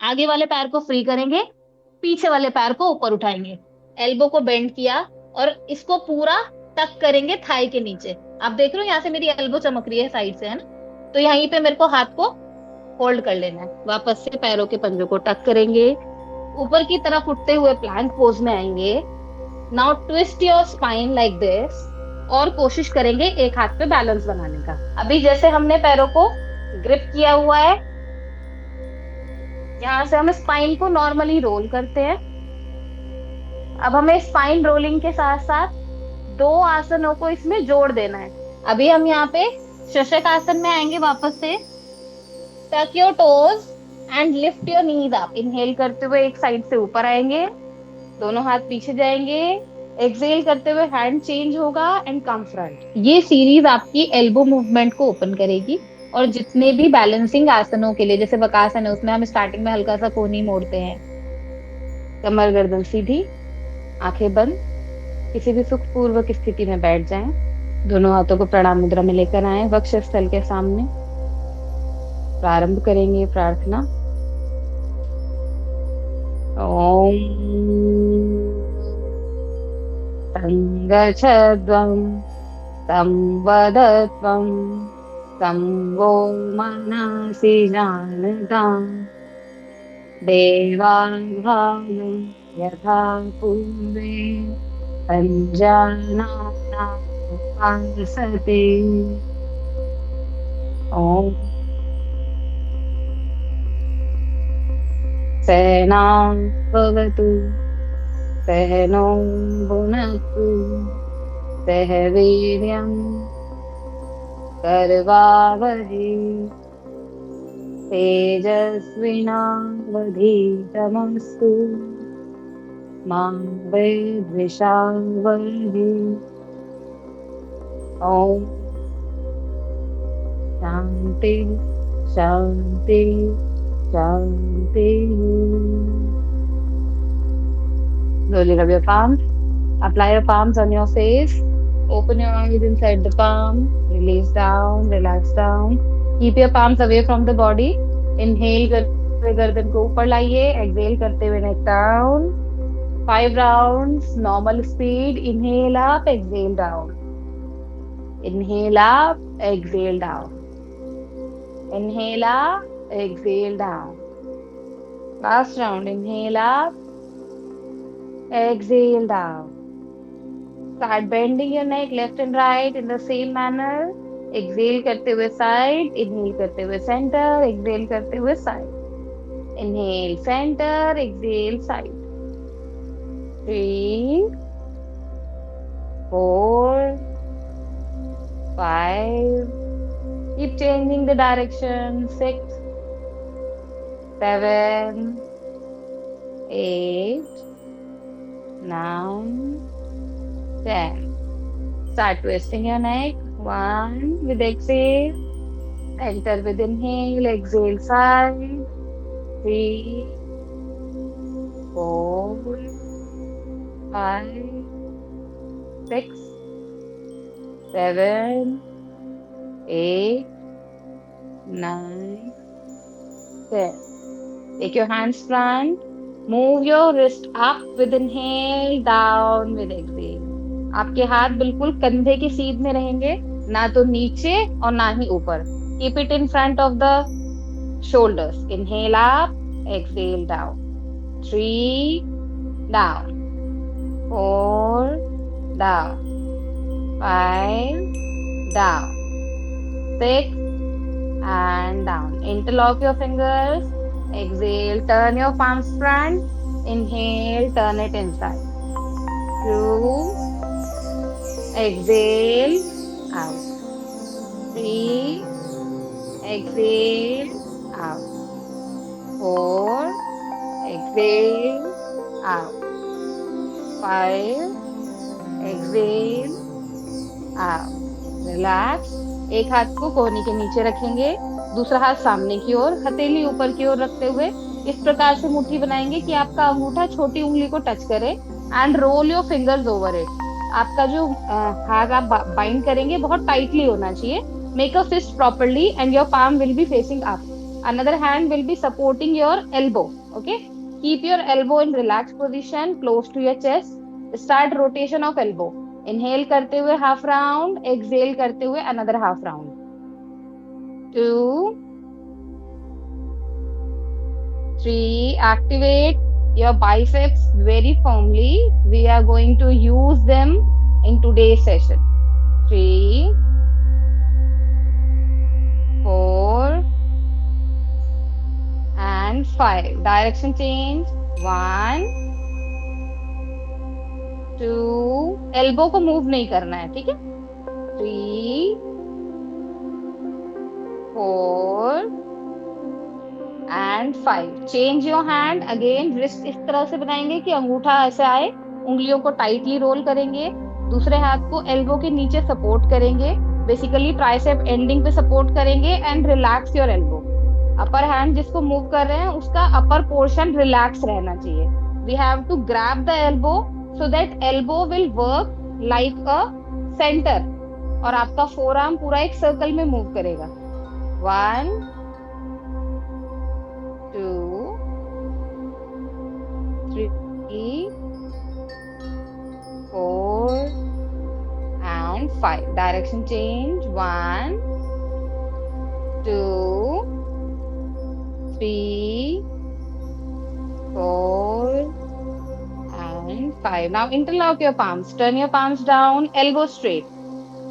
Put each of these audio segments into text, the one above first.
आगे वाले पैर को फ्री करेंगे, पीछे वाले पैर को ऊपर उठाएंगे, एल्बो को बेंड किया और इसको पूरा टक करेंगे थाई के नीचे। आप देख रहे हो यहाँ से मेरी एल्बो चमक रही है साइड से, है ना? तो यहीं पे मेरे को हाथ को होल्ड कर लेना है। वापस से पैरों के पंजों को टक करेंगे, ऊपर की तरफ उठते हुए प्लैंक पोज में आएंगे। Now twist your spine like this, और कोशिश करेंगे एक हाथ पे बैलेंस बनाने का। अभी जैसे हमने पैरों को ग्रिप किया हुआ है, यहाँ से हम स्पाइन को नॉर्मली रोल करते हैं। अब हमें स्पाइन रोलिंग के साथ साथ दो आसनों को इसमें जोड़ देना है। अभी हम यहाँ पे शशक आसन में आएंगे वापस से। Tuck your toes and lift your knees up. Inhale करते हुए एक साइड से ऊपर आएंगे, दोनों हाथ पीछे जाएंगे। एक्सेल करते हुए हैंड चेंज होगा एंड कम फ्रंट। ये सीरीज आपकी एल्बो मूवमेंट को ओपन करेगी। और जितने भी बैलेंसिंग आसनों के लिए, जैसे वकासन है, उसमें हम स्टार्टिंग में हल्का सा कोहनी मोड़ते हैं, कमर गर्दन सीधी, आंखें बंद, किसी भी सुखपूर्वक स्थिति में बैठ जाएं। दोनों हाथों को प्रणाम मुद्रा में लेकर आए वक्षस्थल के सामने। प्रारंभ करेंगे प्रार्थना। ओम संगच्छध्वं तं वदध्वं तं वो मनसि जानताम् देवाभागं यथा पूर्वे सते। ओम सहनां भवतु सहनो भुनक्तु सह वीर्यं करवावहै तेजस्विनावधीतमस्तु मा विद्विषावहै। ओम शांति शांति शांति। Slowly rub your palms. Apply your palms on your face. Open your eyes inside the palm. Release down, relax down. Keep your palms away from the body. Inhale करते हुए गर्दन को ऊपर लाइए. Exhale करते हुए neck down. 5 rounds, normal speed. Inhale up, exhale down. Inhale up, exhale down. Inhale up, exhale down. Last round. Inhale up, exhale down. Start bending your neck left and right in the same manner. Exhale करते हुए side, inhale करते हुए center, exhale करते हुए side. Inhale center, exhale side. 3, 4, 5. Keep changing the direction. 6, 7, 8, 9, 10. Start twisting your neck. 1 with exhale. Enter with inhale. Exhale side. 3, 4, 5, 6, 7, 8, 9, 10. Take your hands front. Move your wrist up with inhale, down with exhale. आपके हाथ बिल्कुल कंधे की सीध में रहेंगे, ना तो नीचे और ना ही ऊपर. Keep it in front of the shoulders. Inhale up, exhale down. 3, down. 4, down. 5, down. 6, and down. Interlock your fingers. Exhale, turn your palms front. Inhale, turn it inside. 2, exhale, out. 3, exhale, out. 4, exhale, out. 5, exhale, out. Relax. एक हाथ को कोहनी के नीचे रखेंगे, दूसरा हाथ सामने की ओर, हथेली ऊपर की ओर रखते हुए इस प्रकार से मुट्ठी बनाएंगे कि आपका अंगूठा छोटी उंगली को टच करे and roll your fingers over it. आपका जो हाथ आप बाइंड करेंगे बहुत टाइटली होना चाहिए. Make a fist properly and your palm will be facing up. Another hand will be supporting your elbow. Okay, keep your elbow in relaxed position close to your chest. Start rotation of elbow. Inhale करते हुए half round, exhale करते हुए another half round. 2, 3. Activate your biceps very firmly. We are going to use them in today's session. 3, 4, and 5. Direction change. 1, 2. Elbow को move नहीं करना है, ठीक है. 3, 4 and 5. Change your hand again. Wrist इस तरह से बनाएंगे कि अंगूठा ऐसे आए. उंगलियों को टाइटली रोल करेंगे. दूसरे हाथ को एल्बो के नीचे सपोर्ट करेंगे. बेसिकली ट्राइसेप एंडिंग पे सपोर्ट करेंगे and relax your elbow. Upper hand जिसको मूव कर रहे हैं उसका अपर पोर्शन रिलैक्स रहना चाहिए. We have to grab the elbow so that elbow will work like a centre और आपका फोर आर्म पूरा एक सर्कल में मूव करेगा. 1, 2, 3, 4 and 5. Direction change. 1, 2, 3, 4 and 5. Now interlock your palms. Turn your palms down. Elbow straight.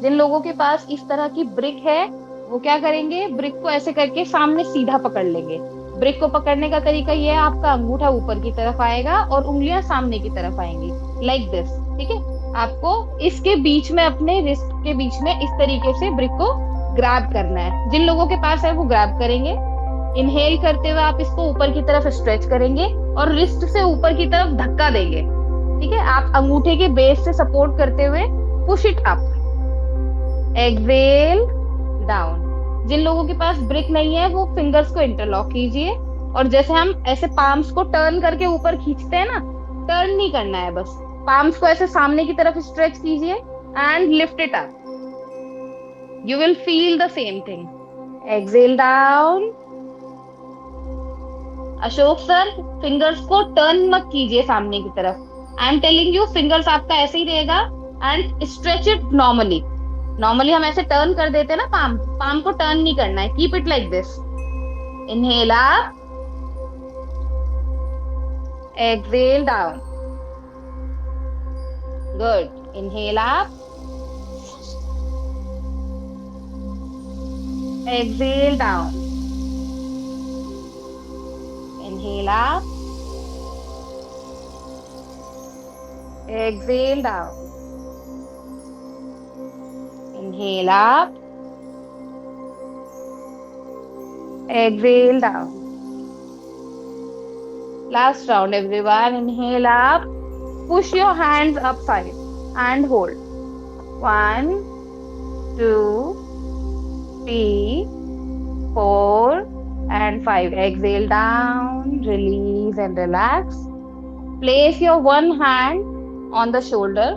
जिन लोगों के पास इस तरह की ब्रिक है वो क्या करेंगे, ब्रिक को ऐसे करके सामने सीधा पकड़ लेंगे. ब्रिक को पकड़ने का तरीका ये है, आपका अंगूठा ऊपर की तरफ आएगा और उंगलियां सामने की तरफ आएंगी लाइक दिस. ठीक है, आपको इसके बीच में अपने रिस्ट के बीच में इस तरीके से ब्रिक को ग्रैब करना है. जिन लोगों के पास है वो ग्रैब करेंगे. इनहेल करते हुए आप इसको ऊपर की तरफ स्ट्रेच करेंगे और रिस्ट से ऊपर की तरफ धक्का देंगे. ठीक है, आप अंगूठे के बेस से सपोर्ट करते हुए push it up. Exhale down. जिन लोगों के पास ब्रिक नहीं है वो फिंगर्स को इंटरलॉक कीजिए और जैसे हम ऐसे पाम्स को टर्न करके ऊपर खींचते हैं ना, टर्न नहीं करना है, बस पाम्स को ऐसे सामने की तरफ स्ट्रेच कीजिए and lift it up. You will feel the same thing. Exhale down. Ashok sir, fingers को टर्न मत कीजिए सामने की तरफ. I am telling you, fingers आपका ऐसे ही रहेगा and stretch it normally. Normally हम ऐसे टर्न कर देते हैं ना, पाम को टर्न नहीं करना है. Keep it like this. Inhale up, exhale down. Good. Inhale up, exhale down. Inhale up, exhale down. Inhale up, exhale down. Last round everyone. Inhale up, push your hands upside and hold. 1, 2, 3, 4 and 5. Exhale down, release and relax. Place your one hand on the shoulder.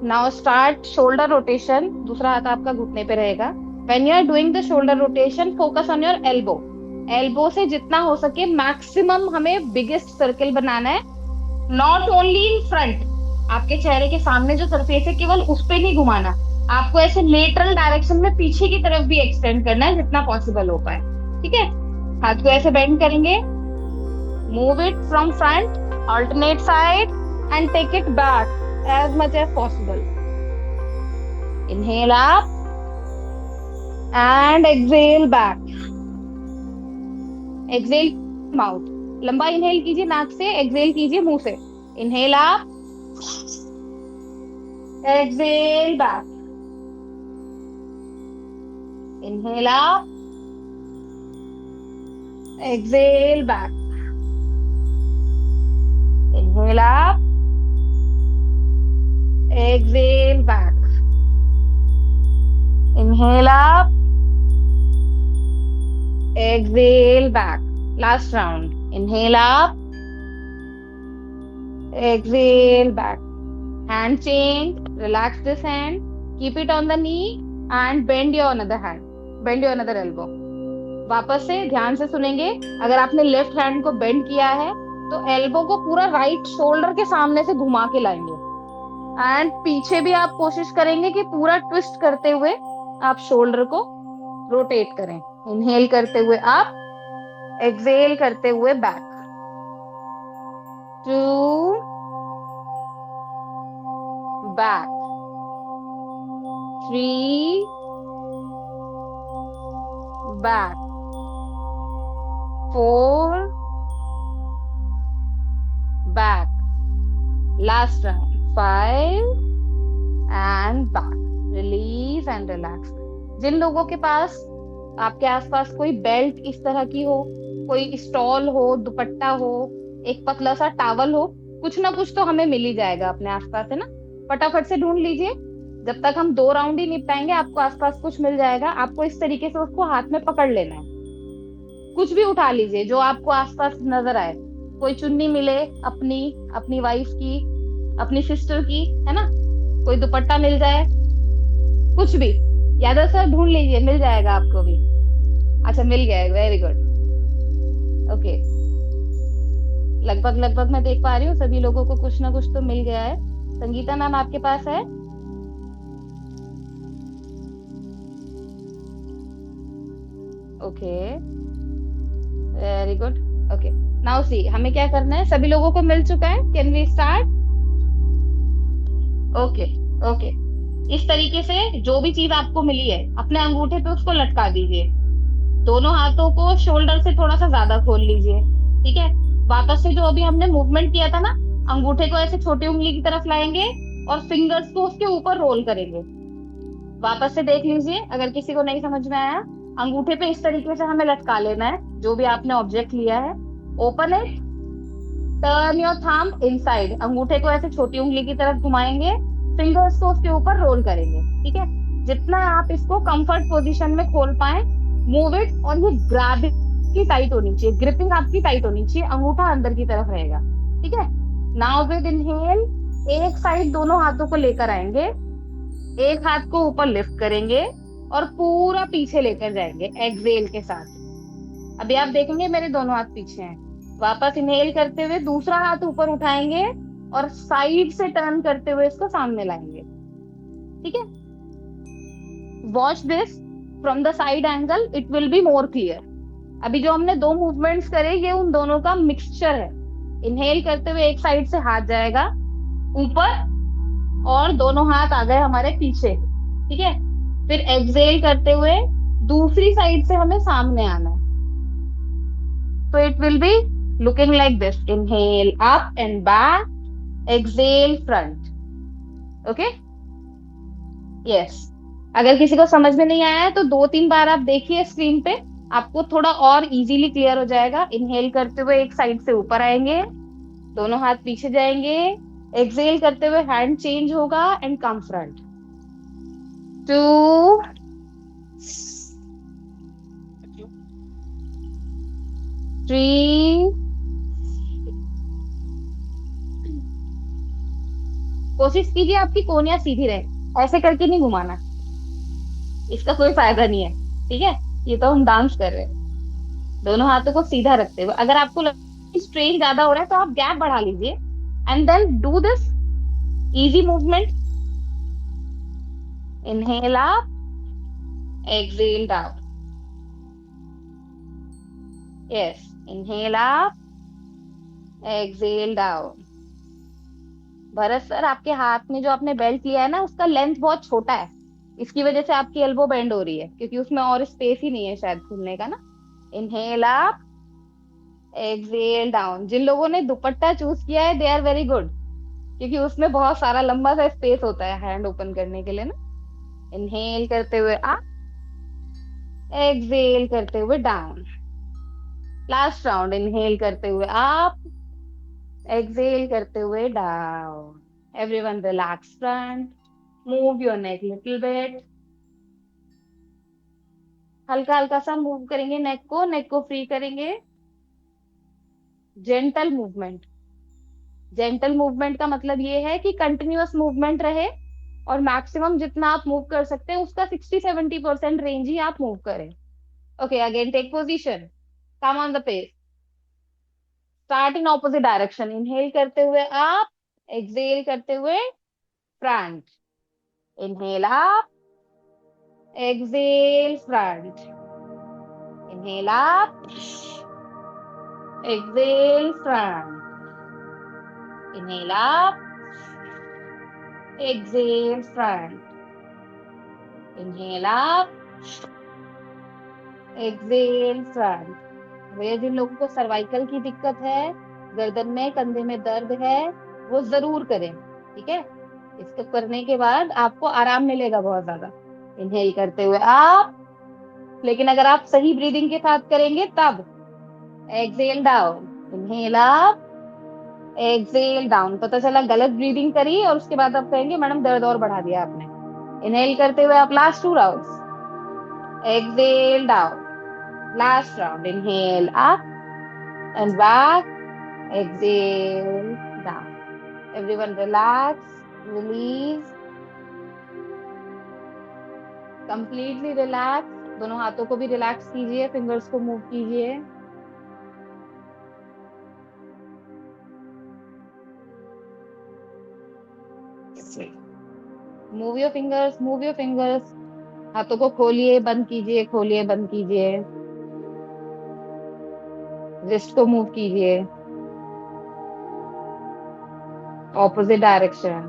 Now start shoulder rotation. दूसरा हाथ आपका घुटने पे रहेगा. When you are doing the shoulder rotation, focus on your elbow. Elbow से जितना हो सके मैक्सिमम हमें बिगेस्ट सर्कल बनाना है. Not only in front. आपके चेहरे के सामने जो सरफेस है केवल उस पे नहीं घुमाना, आपको ऐसे लेटरल डायरेक्शन में पीछे की तरफ भी एक्सटेंड करना है जितना पॉसिबल हो पाए. ठीक है, हाथ को ऐसे बेंड करेंगे. Move it from front, alternate side and take it back as much as possible. Inhale up and exhale back. Exhale mouth. लंबा इनहेल कीजिए नाक से, एक्सेल कीजिए मुंह से. Inhale up, exhale back. Inhale up, exhale back. Inhale up, exhale back. Inhale up, exhale back. Last round. Inhale up, exhale back. Hand change. Relax this hand. Keep it on the knee and bend your another hand. Bend your another elbow. वापस से ध्यान से सुनेंगे। अगर आपने left hand को bend किया है तो एल्बो को पूरा राइट शोल्डर के सामने से घुमा के लाएंगे। एंड पीछे भी आप कोशिश करेंगे कि पूरा ट्विस्ट करते हुए आप शोल्डर को रोटेट करें। इनहेल करते हुए आप, एक्सहेल करते हुए back. 2, back. 3, back. 4, back. Last round. 5 and back. Release and relax. जिन लोगों के पास, आपके आसपास कोई बेल्ट इस तरह की हो, कोई स्टॉल हो, दुपट्टा हो, एक पतला सा टावल हो, कुछ ना कुछ तो हमें मिल ही जाएगा अपने आसपास, है ना। फटाफट से ढूंढ लीजिए। जब तक हम 2 राउंड ही निपटाएंगे आपको आसपास कुछ मिल जाएगा। आपको इस तरीके से उसको हाथ में पकड़ लेना है। कुछ भी उठा लीजिए जो आपको आसपास नजर आए। कोई चुन्नी मिले अपनी, अपनी वाइफ की, अपनी सिस्टर की, है ना। कोई दुपट्टा मिल जाए, कुछ भी। यादव सर ढूंढ लीजिए, मिल जाएगा आपको भी। अच्छा, मिल गया है, वेरी गुड। ओके, लगभग लगभग मैं देख पा रही हूँ सभी लोगों को कुछ ना कुछ तो मिल गया है। संगीता मैम आपके पास है? Okay, very good. Okay, now see हमें क्या करना है। सभी लोगों को मिल चुका है? Can we start? Okay. Okay, इस तरीके से जो भी चीज आपको मिली है अपने अंगूठे पे उसको लटका दीजिए। दोनों हाथों को शोल्डर से थोड़ा सा ज्यादा खोल लीजिए। ठीक है। वापस से जो अभी हमने मूवमेंट किया था ना, अंगूठे को ऐसे छोटी उंगली की तरफ लाएंगे और फिंगर्स को उसके ऊपर रोल करेंगे। वापस से देख लीजिए अगर किसी को नहीं समझ में आया। अंगूठे पे इस तरीके से हमें लटका लेना है जो भी आपने ऑब्जेक्ट लिया है। Open it, turn your thumb inside. अंगूठे को ऐसे छोटी उंगली की तरफ घुमाएंगे, फिंगर्स को उसके ऊपर रोल करेंगे। ठीक है। जितना आप इसको कंफर्ट पोजीशन में खोल पाए, मूव इट। और ये ग्रैबिंग की टाइट होनी चाहिए, ग्रिपिंग आपकी टाइट होनी चाहिए, अंगूठा अंदर की तरफ रहेगा। ठीक है। नाउ विद इनहेल, एक साइड दोनों हाथों को लेकर आएंगे, एक हाथ को ऊपर लिफ्ट करेंगे और पूरा पीछे लेकर जाएंगे एक्सहेल के साथ। अभी आप देखेंगे मेरे दोनों हाथ पीछे हैं। वापस इनहेल करते हुए दूसरा हाथ ऊपर उठाएंगे और साइड से टर्न करते हुए इसको सामने लाएंगे। ठीक है। Watch this from the side angle, it will be more clear. अभी जो हमने 2 मूवमेंट्स करे ये उन दोनों का मिक्सचर है। इनहेल करते हुए एक साइड से हाथ जाएगा ऊपर और दोनों हाथ आ गए हमारे पीछे। ठीक है। फिर एक्सहेल करते हुए दूसरी साइड से हमें सामने आना है। तो it will be looking like this. Inhale up and back, exhale front. Okay, yes. अगर किसी को समझ में नहीं आया है तो 2-3 बार आप देखिए स्क्रीन पे, आपको थोड़ा और इजीली क्लियर हो जाएगा। इनहेल करते हुए एक साइड से ऊपर आएंगे, दोनों हाथ पीछे जाएंगे, एक्सहेल करते हुए हैंड चेंज होगा एंड कम फ्रंट। 2, 3। कोशिश कीजिए आपकी कोहनियां सीधी रहे, ऐसे करके नहीं घुमाना, इसका कोई फायदा नहीं है। ठीक है। ये तो हम डांस कर रहे हैं। दोनों हाथों को सीधा रखते हुए। अगर आपको स्ट्रेन ज्यादा हो रहा है तो आप गैप बढ़ा लीजिए and then do this easy movement. Inhale up, exhale down. Yes, inhale up, exhale down. Bharat sir, आपके हाथ में जो आपने बेल्ट लिया है ना उसका लेंथ बहुत छोटा है, इसकी वजह से आपकी एल्बो बेंड हो रही है, क्योंकि उसमें और स्पेस ही नहीं है शायद खुलने का ना। Inhale up, exhale down. जिन लोगों ने दुपट्टा चूज किया है दे आर वेरी गुड, क्योंकि उसमें बहुत सारा लंबा सा स्पेस होता है हैंड ओपन करने के लिए ना। इनहेल करते हुए अप, एक्सहेल करते हुए डाउन। Last round. इनहेल करते हुए अप, एक्सहेल करते हुए down. Everyone relax front, move your neck little bit. हल्का हल्का सा मूव करेंगे नेक को फ्री करेंगे। Gentle movement. जेंटल मूवमेंट का मतलब ये है कि कंटिन्यूअस मूवमेंट रहे, और मैक्सिमम जितना आप मूव कर सकते हैं उसका 60-70% रेंज ही आप मूव करें। Okay, again take position, come on the pace, start in opposite direction. Inhale करते हुए आप, एक्सेल करते हुए front, inhale up, exhale front, inhale up, exhale front, inhale up, exhale front, inhale up, exhale front. भैया जिन लोगों को cervical की दिक्कत है, गर्दन में कंधे में दर्द है, वो जरूर करें, ठीक है। इसको करने के बाद आपको आराम मिलेगा बहुत ज्यादा। इनहेल करते हुए आप, लेकिन अगर आप सही ब्रीदिंग के साथ करेंगे तब, Excel down, inhale up, exhale down. पता चला गलत ब्रीदिंग करी और उसके बाद आप कहेंगे मैडम दर्द और बढ़ा दिया आपने। इनहेल करते हुए आप last 2 rounds, exhale down, last round, inhale up and back, exhale down. Everyone relax, release, completely relax। दोनों हाथों को भी रिलैक्स कीजिए, फिंगर्स को मूव कीजिए। Move your fingers, move your fingers. हाथों को खोलिए बंद कीजिए, खोलिए बंद कीजिए। रिस्ट को मूव कीजिए, opposite direction।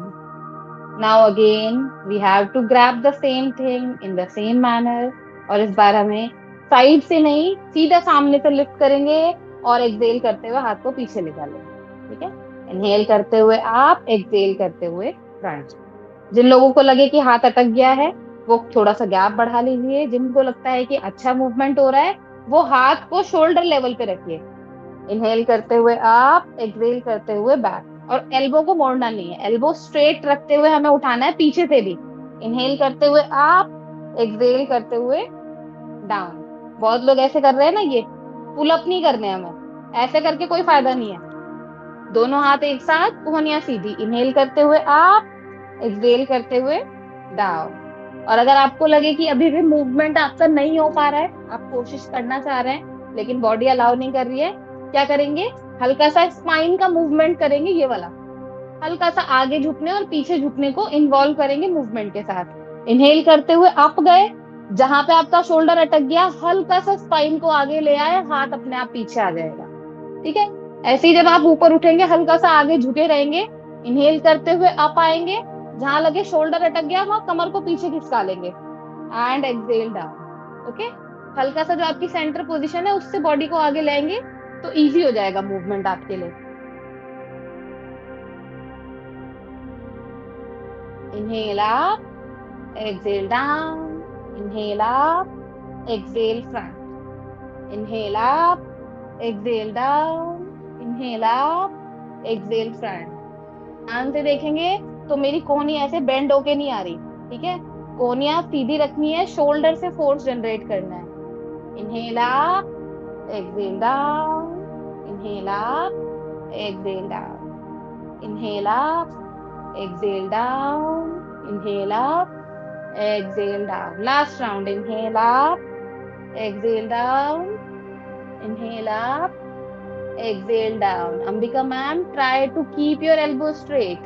Now again we have to grab the same thing in the same manner। और इस बार हमें साइड से नहीं, सीधा सामने से लिफ्ट करेंगे और एक्सेल करते हुए हाथ को पीछे ले डालेंगे, ठीक है। इनहेल करते हुए आप, एक्सेल करते हुए फ्रंट। जिन लोगों को लगे कि हाथ अटक गया है वो थोड़ा सा गैप बढ़ा लीजिए। जिनको लगता है कि अच्छा मूवमेंट हो रहा है वो हाथ को शोल्डर लेवल पे रखिए। इनहेल करते हुए आप, एक्सेल करते हुए बैक। और एल्बो को मोड़ना नहीं है, एल्बो स्ट्रेट रखते हुए हमें उठाना है पीछे से भी। इनहेल करते हुए आप, एक्सेल करते हुए डाउन। बहुत लोग ऐसे कर रहे हैं ना, ये पुल अप नहीं करने हमें, ऐसे करके कोई फायदा नहीं है। दोनों हाथ एक साथ, कोहनियां सीधी। इनहेल करते हुए आप, एक्सेल करते हुए डाउन। और अगर आपको लगे कि अभी भी मूवमेंट आपका नहीं हो पा रहा है, आप कोशिश करना चाह रहे हैं लेकिन बॉडी अलाउ नहीं कर रही है, क्या करेंगे, हल्का सा स्पाइन का मूवमेंट करेंगे, ये वाला हल्का सा आगे झुकने और पीछे झुकने को इन्वॉल्व करेंगे मूवमेंट के साथ। इनहेल करते हुए अप गए, जहां पे आपका शोल्डर अटक गया हल्का सा स्पाइन को आगे ले आए, हाथ अपने आप पीछे आ जाएगा, ठीक है। ऐसे ही जब आप ऊपर उठेंगे हल्का सा आगे झुके रहेंगे। इनहेल करते हुए अप आएंगे, जहां लगे शोल्डर अटक गया वहां कमर को पीछे खिसका लेंगे एंड एक्सेल डाउन। ओके, हल्का सा जो आपकी सेंटर पोजीशन है उससे बॉडी को आगे लाएंगे तो इजी हो जाएगा मूवमेंट आपके लिए। Inhale up, exhale down, inhale up, exhale front, inhale up, exhale down, inhale up, exhale front. ध्यान से देखेंगे तो मेरी कोहनी ऐसे बेंड होके नहीं आ रही, ठीक है। कोहनियां सीधी रखनी है, शोल्डर से फोर्स जनरेट करना है। Inhale up, exhale down, inhale up, exhale down, inhale up, exhale down, inhale up, exhale down. Last round, inhale up, exhale down, inhale up, exhale down। Ambika ma'am, try to keep your elbow straight।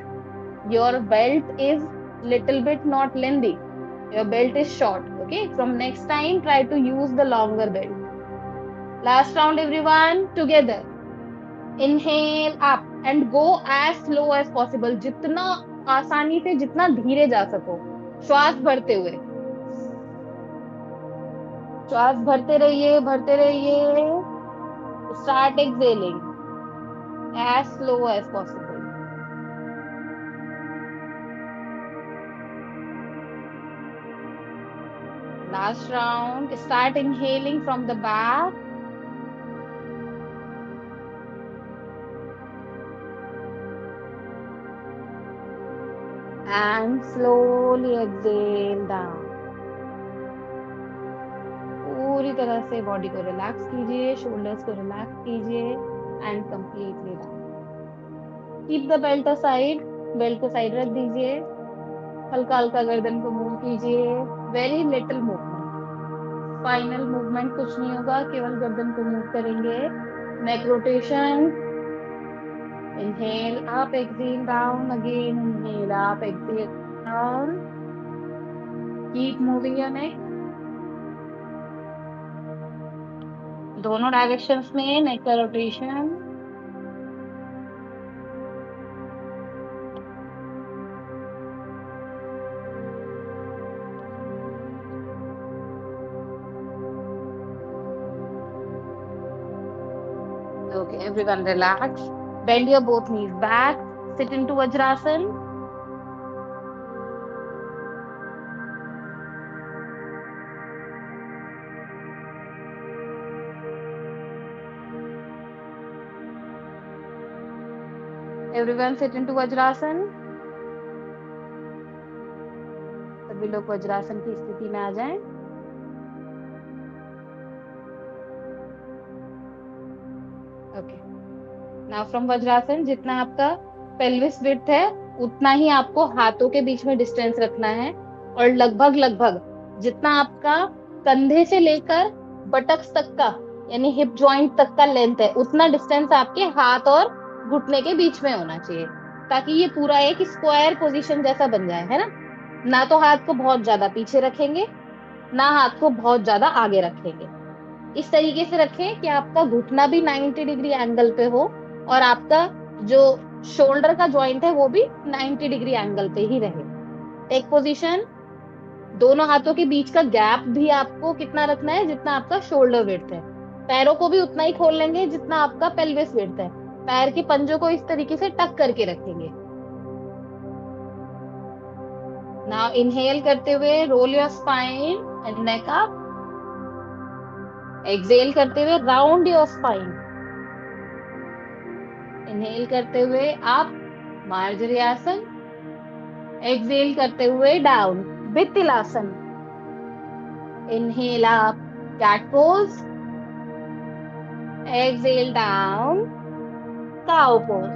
Your belt is little bit not lengthy, your belt is short, okay। From next time try to use the longer belt। Last round everyone together। Inhale up and go as slow as possible। जितना आसानी से, जितना धीरे जा सको, श्वास भरते हुए, श्वास भरते रहिए, भरते रहिए। Start exhaling as slow as possible। Last round, start inhaling from the back and slowly exhale down। पूरी तरह से बॉडी को रिलैक्स कीजिए, शोल्डर्स को रिलैक्स कीजिए and completely down. Keep the belt aside, belt को साइड रख दीजिए। हल्का हल्का गर्दन को मूव कीजिए, very little movement, final movement कुछ नहीं होगा, केवल गर्दन को मूव करेंगे। Neck rotation, inhale up, exhale down, again inhale up, exhale down, keep moving your neck, दोनों डायरेक्शंस में नेक का rotation. Okay, everyone relax. Bend your both knees back. Sit into Vajrasan. Everyone sit into Vajrasan. सभी लोग वज्रासन की स्थिति में आ जाएं। Okay, now from vajrasana जितना आपका पेल्विस विड्थ है उतना ही आपको हाथों के बीच में डिस्टेंस रखना है, और लगभग लगभग जितना आपका कंधे से लेकर बटक्स तक का यानी हिप जॉइंट तक का लेंथ है उतना डिस्टेंस आपके हाथ और घुटने के बीच में होना चाहिए, ताकि ये पूरा एक स्क्वायर पोजीशन जैसा बन जाए, है ना। ना तो हाथ को बहुत ज्यादा पीछे रखेंगे, ना हाथ को बहुत ज्यादा आगे रखेंगे। इस तरीके से रखें कि आपका घुटना भी 90 डिग्री एंगल पे हो और आपका जो शोल्डर का जॉइंट है वो भी 90 डिग्री एंगल पे ही रहे। टेक पोजीशन, दोनों हाथों के बीच का गैप भी आपको कितना रखना है, जितना आपका शोल्डर विड्थ है। पैरों को भी उतना ही खोल लेंगे जितना आपका पेल्विस विड्थ है। पैर के पंजों को इस तरीके से टक करके रखेंगे। नाउ इनहेल करते हुए roll your spine and neck up. Exhale करते हुए राउंड योर स्पाइन। इनहेल करते हुए अप मार्जरीआसन, एक्सहेल करते हुए डाउन वित्तिलासन। Inhale up cat pose, exhale down cow pose.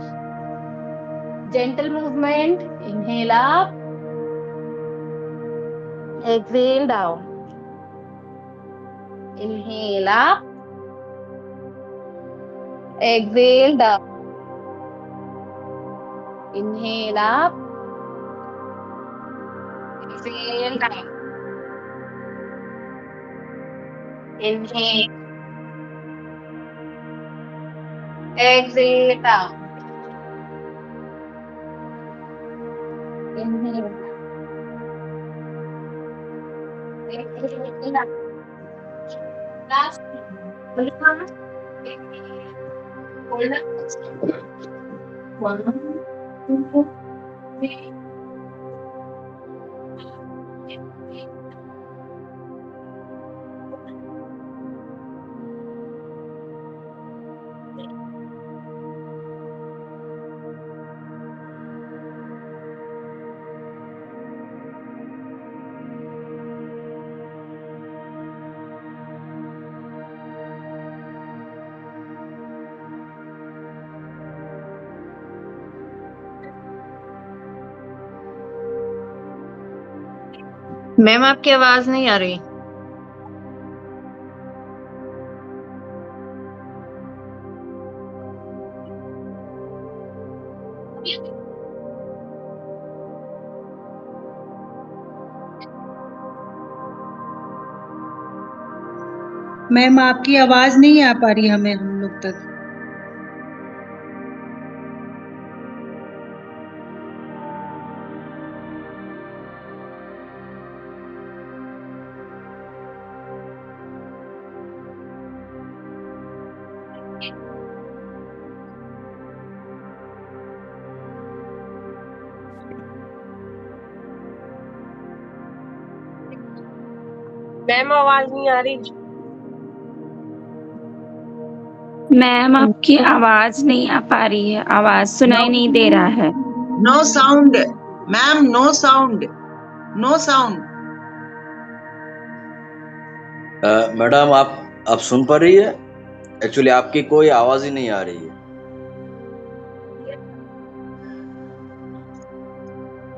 Gentle movement, inhale up, exhale down, inhale up, exhale down, inhale up, exhale down, inhale, exhale down, inhale, exhale down. Last one, hold up. 1, 2, 3. Ma'am आपकी आवाज नहीं आ रही। Ma'am आपकी आवाज नहीं आ पा रही हमें हम लोग तक। मैम आवाज नहीं आ रही। मैम आपकी आवाज नहीं आ पा रही है, आवाज सुनाई नहीं दे रहा है। No sound ma'am, no sound, no sound. Madam आप सुन पा रही है? एक्चुअली आपकी कोई आवाज ही नहीं आ रही है।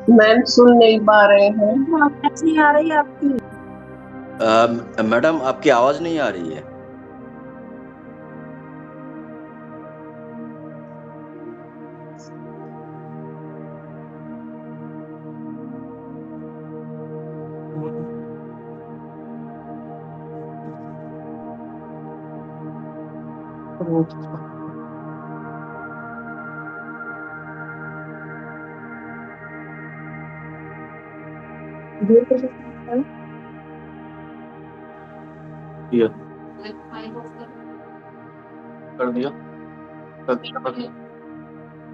मैम सुन नहीं पा रहे हैं। आवाज नहीं आ रही आपकी। मैडम आपकी आवाज नहीं आ रही है। दिया कर दिया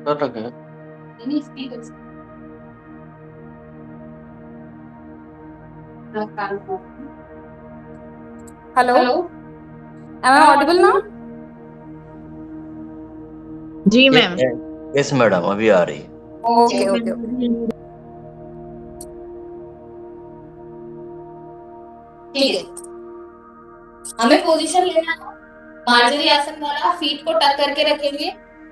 कर रखे हैं। Hello, am I audible now? जी मैम। यस मैडम अभी आ रही है। Okay, okay, okay. ठीक है, हमें पोजीशन लेना है मार्जरी आसन वाला। फीट को टक करके रखेंगे,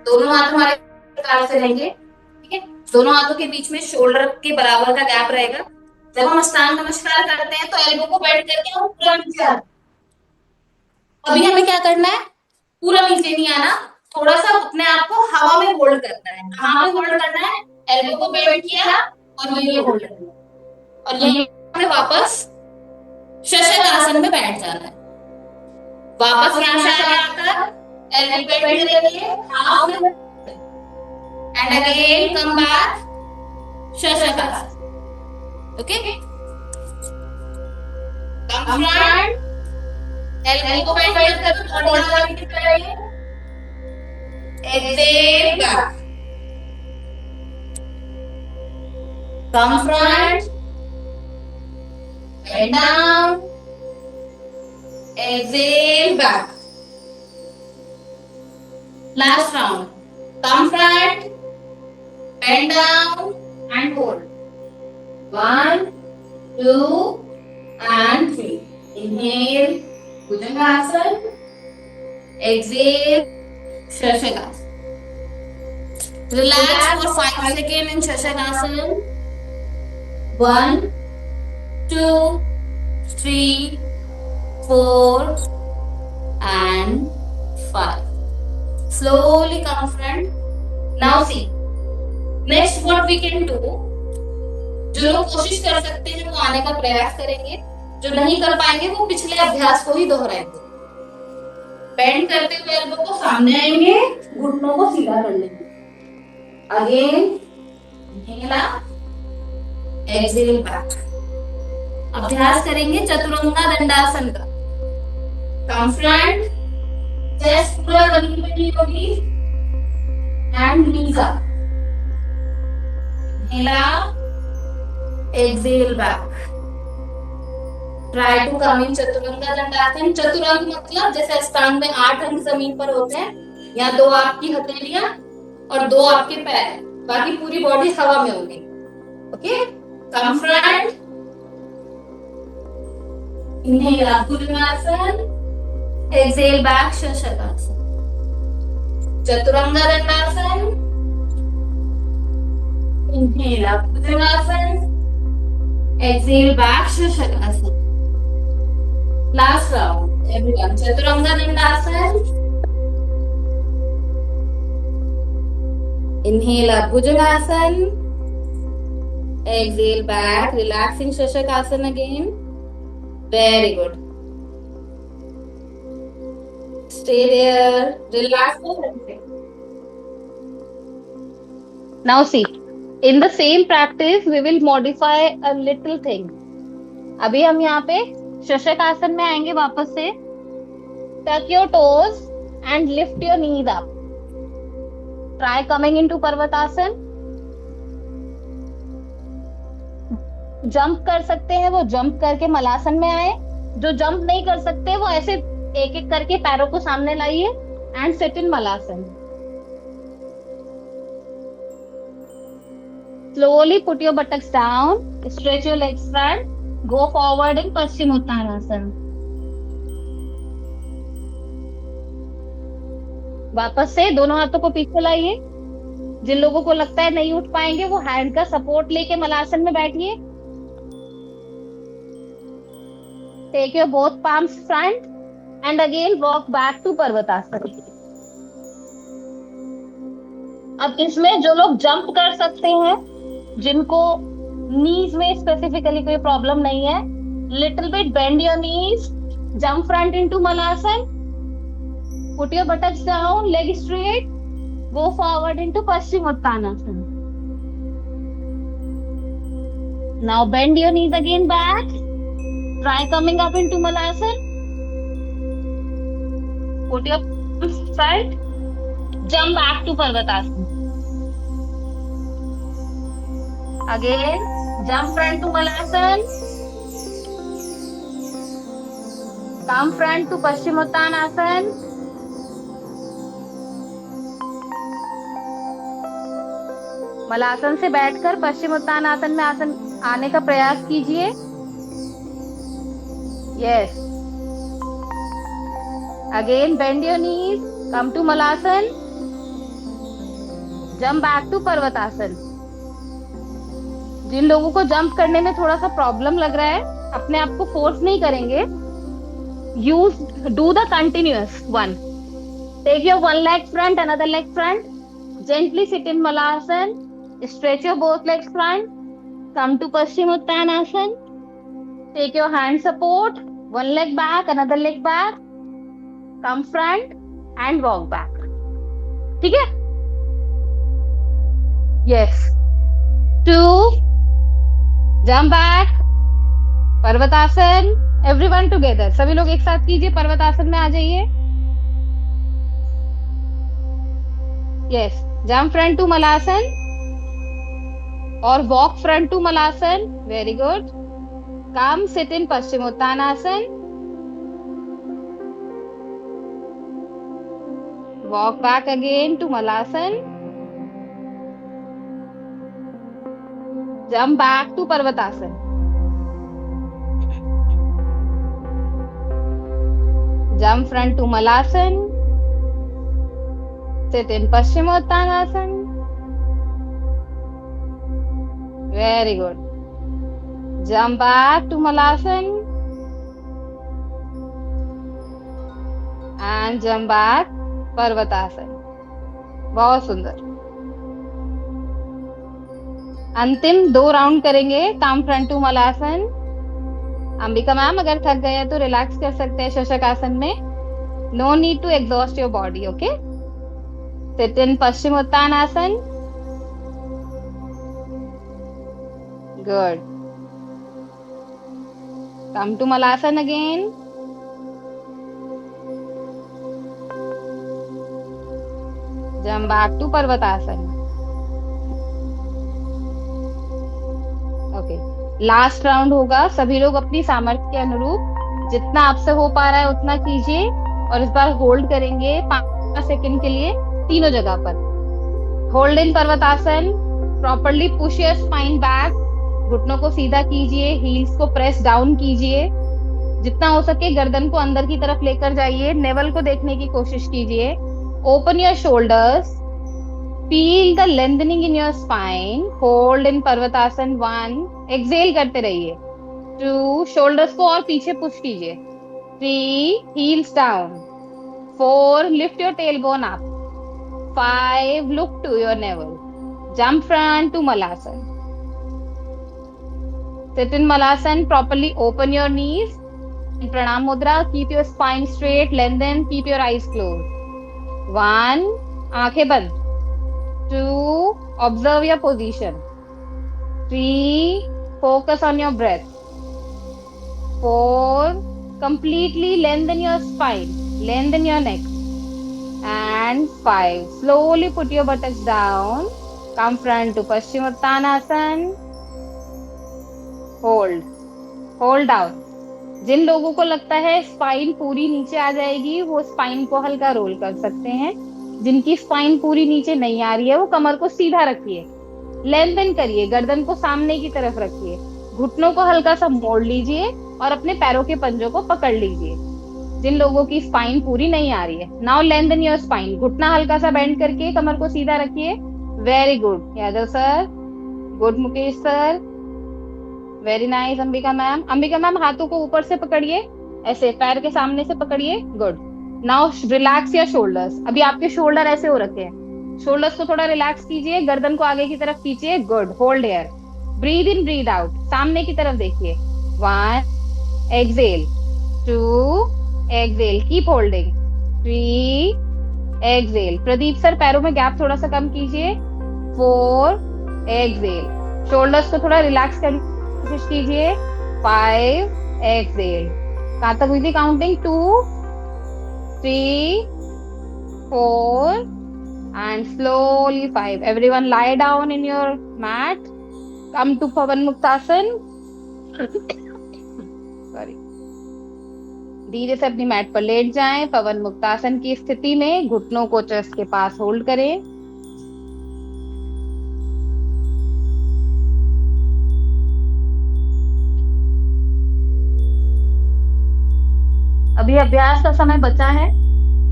दोनों हाथ हमारे प्रकार से रहेंगे। ठीक है, दोनों हाथों के बीच में शोल्डर के बराबर का गैप रहेगा। जब हम अष्टांग नमस्कार करते हैं तो एल्बो को बेंड करके हम पूरा नीचे आते हैं। अभी हमें क्या करना है, पूरा नीचे नहीं आना, थोड़ा सा अपने आप को हवा में होल्ड करना है। कहाँ पे होल्ड करना है, एल्बो को बेंड किया और ये होल्ड करना है, और ये हमें वापस शशक आसन में बैठ जाना है। वापस यहाँ से आकर एल्बो बेंड करेंगे, हाफ में, एंड अगेन कम बैक शशक आसन। ओके, कम फ्रंट, एल्बो को बेंड करके बॉडी को नीचे करेंगे, exhale back, come front, bend down, exhale back. Last round, come front, bend down and hold. 1, 2 and 3. Inhale, Bhujangasana. Exhale, Shashakasana. Relax for 5 seconds in Shashakasana. 1, 2, 3, 4 and 5. Slowly come front. Now see. Next what we can do. जो लोग कोशिश कर सकते हैं वो आने का प्रयास करेंगे, जो नहीं कर पाएंगे वो पिछले अभ्यास को ही दोहराएंगे। बेंड करते हुए एल्बो को सामने आएंगे, घुटनों को सीधा कर लेंगे। Again inhale up, exhale back. अभ्यास करेंगे चतुरंगा दंडासन का। कम फ्रंट, चेस्ट पूरा बनी बनी होगी, and knees up. Inhale up, exhale back. Try to come in चतुरंगा दंडासन। चतुरंग मतलब जैसे अष्टांग में 8 अंग जमीन पर होते हैं, यहाँ 2 आपकी हथेलियां और 2 आपके पैर, बाकी पूरी बॉडी हवा में होगी। Okay, come front, inhale up bhujangasana, exhale back shashankasan. Chaturanga Dandasana, inhale up bhujangasana, exhale back shashankasan. Last round, everyone. Chaturanga Dandasana. Inhale up Bhujangasana. Exhale back, relaxing Shashakasana again. Very good. Stay there. Relax for a second. Now see, in the same practice, we will modify a little thing. अभी हम यहाँ पे शशक आसन में आएंगे वापस से। Tuck your toes and lift your knees up. Try coming into पर्वतासन। Jump कर सकते हैं वो जंप करके मलासन में आए, जो जंप नहीं कर सकते वो ऐसे एक एक करके पैरों को सामने लाइए and sit in malasana. Slowly put your buttocks down, stretch your legs front, go forward in Paschimottanasana. वापस से दोनों हाथों को पीछे लाइए, जिन लोगों को लगता है नहीं उठ पाएंगे वो हैंड का सपोर्ट लेके मलासन में बैठिए। Take your both palms front and again walk back to Parvatasana. अब इसमें जो लोग जंप कर सकते हैं, जिनको नीज में स्पेसिफिकली कोई प्रॉब्लम नहीं है, little bit bend your knees, jump front into malasana, put your buttocks down, leg straight, go forward into Paschimottanasana. Now bend your knees again back. Try coming up into Malasana. Put your palms side. Jump back to Parvatasana. Again, jump front to Malasana. Come front to Paschimottanasana. मलासन से बैठकर पश्चिमोत्तानासन में आसन आने का प्रयास कीजिए। Yes, again bend your knees, come to मलासन, जंप बैक टू पर्वतासन। जिन लोगों को जंप करने में थोड़ा सा प्रॉब्लम लग रहा है, अपने आप को फोर्स नहीं करेंगे, do the continuous one. Take your one leg front, another leg front, gently sit in Malasana, stretch your both legs front, come to Paschimottanasana, take your hand support, one leg back, another leg back, come front and walk back. ठीक है? Yes. 2, jump back, पर्वतासन, everyone together, सभी लोग एक साथ कीजिए, पर्वतासन में आ जाइए। Yes, jump front to Malasana or walk front to Malasana. Very good. Come sit in Paschimottanasana. Walk back again to Malasana. Jump back to Parvatasana. Jump front to Malasana. Sit in Paschimottanasana. Very good. Jump back to Malasana. And jump back Parvatasana. बहुत सुंदर। अंतिम 2 round करेंगे come front to Malasana. Ambika ma'am अगर थक गए तो relax कर सकते हैं शशक आसन में। No need to exhaust your body, okay? Sit in Paschimottanasana. Good. Come to Malasana again. Jump back to Parvatasana. Okay. Last round होगा। सभी लोग अपनी सामर्थ्य के अनुरूप जितना आपसे हो पा रहा है उतना कीजिए, और इस बार होल्ड करेंगे 5 सेकंड के लिए तीनों जगह पर। होल्ड इन पर्वतासन, properly push your spine back, घुटनों को सीधा कीजिए, हील्स को प्रेस डाउन कीजिए, जितना हो सके गर्दन को अंदर की तरफ लेकर जाइए, नेवल को देखने की कोशिश कीजिए। Open your shoulders, feel the lengthening in your spine. Hold in पर्वतासन 1, एक्सेल करते रहिए। 2, शोल्डर्स को और पीछे पुश कीजिए। 3, heels down. 4, lift your tail bone up. 5, look to your navel. Jump front to Malasana. Sit in Malasana, properly open your knees. In Pranam Mudra, keep your spine straight, lengthen, keep your eyes closed. 1, आंखें बंद। 2, observe your position. 3, focus on your breath. 4, completely lengthen your spine, lengthen your neck. And 5, slowly put your buttocks down, come front to Paschimottanasana. Hold down. जिन लोगों को लगता है spine पूरी नीचे आ जाएगी वो स्पाइन को हल्का रोल कर सकते हैं। जिनकी स्पाइन पूरी नीचे नहीं आ रही है वो कमर को सीधा रखिए, लेंथन करिए, गर्दन को सामने की तरफ रखिए, घुटनों को हल्का सा मोड़ लीजिए और अपने पैरों के पंजों को पकड़ लीजिए। जिन लोगों की स्पाइन पूरी नहीं आ रही है, नाउ लेंथन योर स्पाइन, घुटना हल्का सा बेंड करके कमर को सीधा रखिए, very good Yadav sir, good Mukesh sir, very nice Ambika ma'am. Ambika ma'am हाथों को ऊपर से पकड़िए, ऐसे पैर के सामने से पकड़िए, good. Now relax your shoulders. अभी आपके शोल्डर ऐसे हो रखे हैं, शोल्डर्स को थोड़ा रिलैक्स कीजिए, गर्दन को आगे की तरफ खींचिए, good. Hold air, breathe in breathe out, सामने की तरफ देखिए। 1 exhale, 2 exhale, keep holding, 3 exhale. Pradeep sir पैरों में गैप थोड़ा सा कम कीजिए, 4 एक्सेल। शोल्डर्स को थोड़ा रिलैक्स करने की कोशिश कीजिए, 5 एक्सेल। कहां तक हुई थी counting? 2 3 4 and slowly 5. Everyone lie down in your mat. Come to Pavan Muktasan. Sorry. धीरे से अपनी मैट पर लेट जाएं। पवन मुक्तासन की स्थिति में घुटनों को चेस्ट के पास होल्ड करें। अभी अभ्यास का समय बचा है,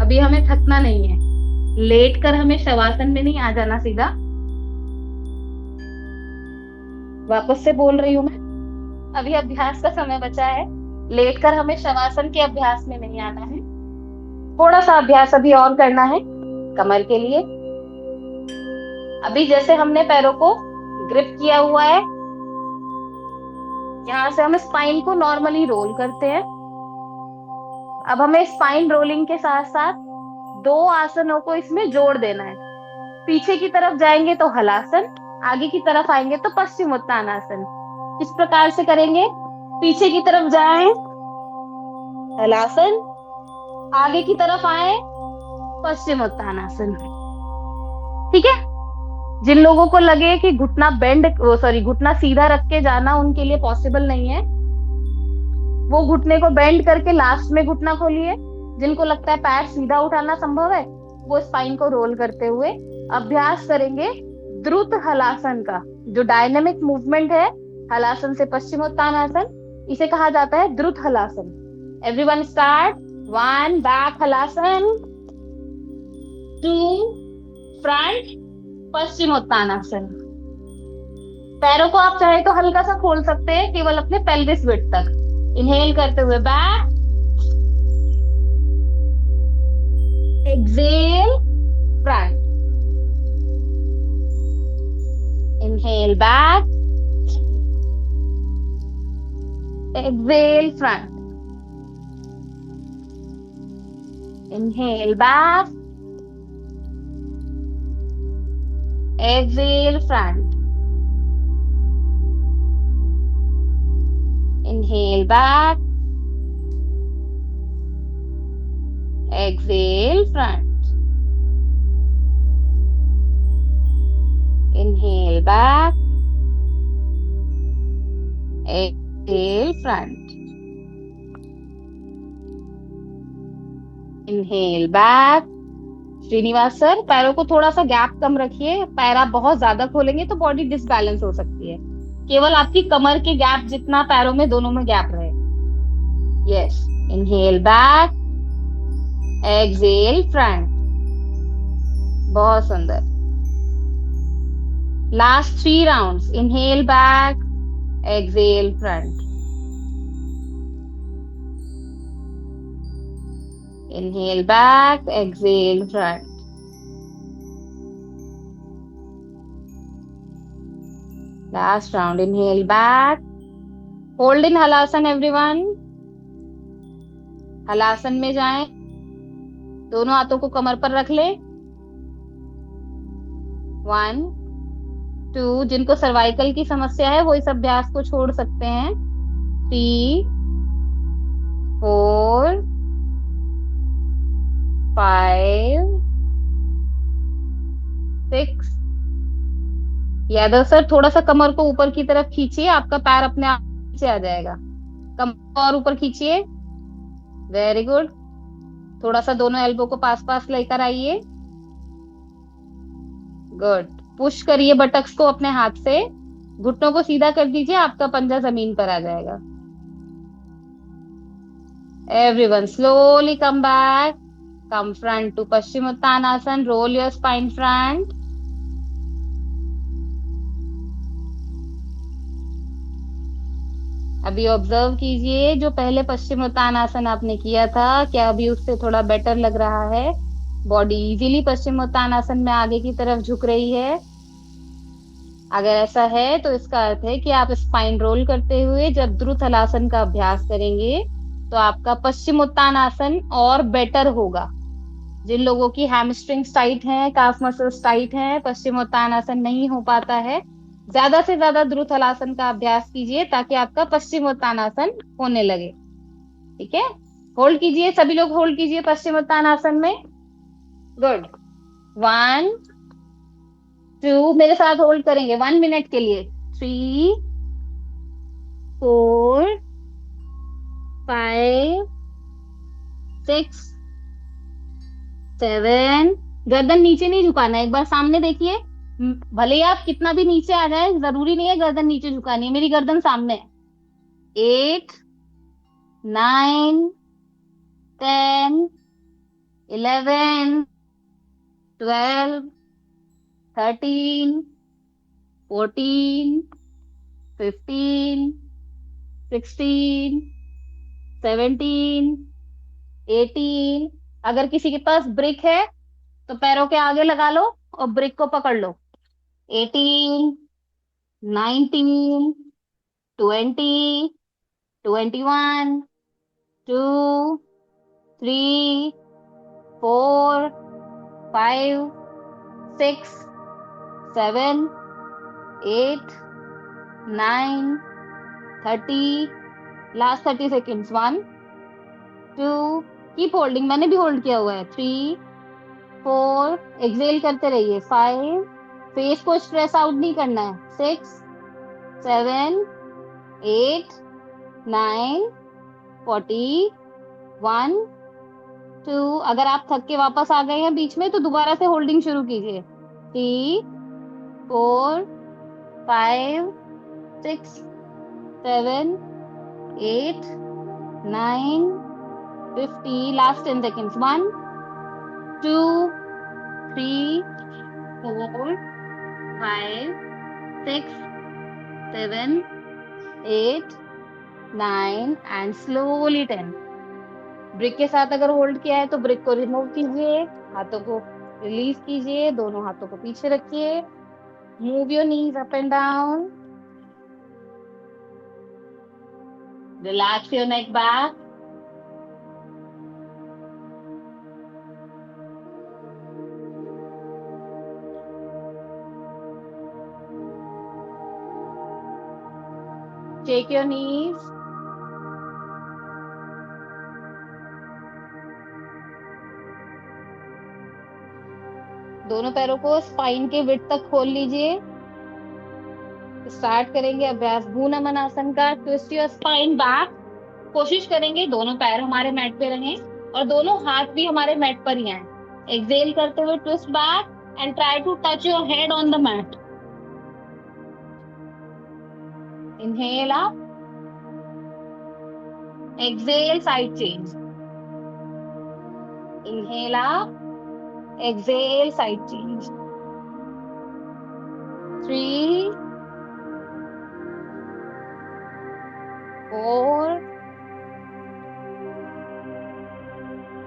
अभी हमें थकना नहीं है। लेट कर हमें शवासन में नहीं आ जाना सीधा। वापस से बोल रही हूं मैं, अभी अभ्यास का समय बचा है, लेट कर हमें शवासन के अभ्यास में नहीं आना है। थोड़ा सा अभ्यास अभी और करना है कमर के लिए। अभी जैसे हमने पैरों को ग्रिप किया हुआ है, यहां से हम स्पाइन को नॉर्मली रोल करते हैं। अब हमें स्पाइन रोलिंग के साथ साथ 2 आसनों को इसमें जोड़ देना है। पीछे की तरफ जाएंगे तो हलासन, आगे की तरफ आएंगे तो पश्चिमोत्तानासन। किस प्रकार से करेंगे? पीछे की तरफ जाएं, हलासन, आगे की तरफ आए, पश्चिमोत्तानासन। ठीक है? जिन लोगों को लगे कि घुटना सीधा रख के जाना उनके लिए पॉसिबल नहीं है, वो घुटने को बेंड करके लास्ट में घुटना खोलिए। जिनको लगता है पैर सीधा उठाना संभव है, वो स्पाइन को रोल करते हुए अभ्यास करेंगे द्रुत हलासन का। जो डायनेमिक मूवमेंट है हलासन से पश्चिमोत्तानासन, इसे कहा जाता है द्रुत halasana. Everyone start. 1 back halasana, 2 front Paschimottanasana. पैरों को आप चाहे तो हल्का सा खोल सकते हैं, केवल अपने पेल्विस विड्थ तक। इनहेल करते हुए back, exhale front, inhale back, exhale front, inhale back, exhale front, inhale back, exhale front, inhale back, exhale front, inhale back। Srinivas sir पैरों को थोड़ा सा गैप कम रखिए, पैर आप बहुत ज्यादा खोलेंगे तो बॉडी डिसबैलेंस हो सकती है। केवल आपकी कमर के गैप जितना पैरों में दोनों में गैप रहे। Yes, inhale back, exhale front. बहुत सुंदर। Last 3 rounds. Inhale back, exhale front, inhale back, exhale front, last round। inhale back, hold in halasan everyone। Halasana में जाएं, दोनों हाथों को कमर पर रख लें। 1 2, जिनको सर्वाइकल की समस्या है वो इस अभ्यास को छोड़ सकते हैं। 3 4 5 6। यादव सर थोड़ा सा कमर को ऊपर की तरफ खींचिए, आपका पैर अपने आप नीचे आ जाएगा। कमर और ऊपर खींचिए, वेरी गुड। थोड़ा सा दोनों एल्बो को पास पास लेकर आइए, गुड। पुश करिए बटक्स को अपने हाथ से, घुटनों को सीधा कर दीजिए, आपका पंजा जमीन पर आ जाएगा। Everyone slowly come back, come front to Paschimottanasana, roll your spine front, अभी ऑब्जर्व कीजिए, जो पहले पश्चिमोत्तानासन आपने किया था, क्या अभी उससे थोड़ा बेटर लग रहा है? बॉडी इजीली पश्चिमोत्तानासन में आगे की तरफ झुक रही है? अगर ऐसा है तो इसका अर्थ है कि आप स्पाइन रोल करते हुए जब ध्रुव हलासन का अभ्यास करेंगे तो आपका पश्चिमोत्तानासन और बेटर होगा। जिन लोगों की हैमस्ट्रिंग्स टाइट हैं, काफ मसल्स टाइट हैं, पश्चिमोत्तानासन नहीं हो पाता है, ज्यादा से ज्यादा ध्रुव हलासन का अभ्यास कीजिए ताकि आपका पश्चिमोत्तानासन होने लगे। ठीक है, होल्ड कीजिए, सभी लोग होल्ड कीजिए पश्चिमोत्तानासन में। गुड। 1 2, मेरे साथ होल्ड करेंगे 1 मिनट के लिए। 3 4 5 6 7। गर्दन नीचे नहीं झुकाना है, एक बार सामने देखिए। भले ही आप कितना भी नीचे आ जाए, जरूरी नहीं है गर्दन नीचे झुकानी है, मेरी गर्दन सामने है। 8 9 10 11 12 13 14 15 16 17 18। अगर किसी के पास ब्रिक है तो पैरों के आगे लगा लो और ब्रिक को पकड़ लो। 18 19 20 21 2 3 4 5 6 7 8 9 30। Last 30 seconds. 1 2, कीप होल्डिंग, मैंने भी होल्ड किया हुआ है। 3 4, एक्सेल करते रहिए। 5, फेस को स्ट्रेस आउट नहीं करना है। 6 7 8 9 40 1 2। अगर आप थक के वापस आ गए हैं बीच में तो दोबारा से होल्डिंग शुरू कीजिए। 3 4 5 6 7 8 9 50। Last 10 seconds। 1 2 3 4 5 6 7 8 9 and slowly 10। Brick के साथ अगर होल्ड किया है तो ब्रिक को रिमूव कीजिए, हाथों को रिलीज कीजिए, दोनों हाथों को पीछे रखिए। Move your knees up and down, relax your neck back. Shake your knees. दोनों पैरों को स्पाइन के विड्थ तक खोल लीजिए। स्टार्ट करेंगे अभ्यास भू नमन आसन का। Twist your spine back. कोशिश करेंगे दोनों पैर हमारे मैट पे रहें और दोनों हाथ भी हमारे मैट पर ही आए। एक्सेल करते हुए twist back and try to touch your head on the mat. Inhale up, exhale side change. Inhale up, exhale side change. 3 4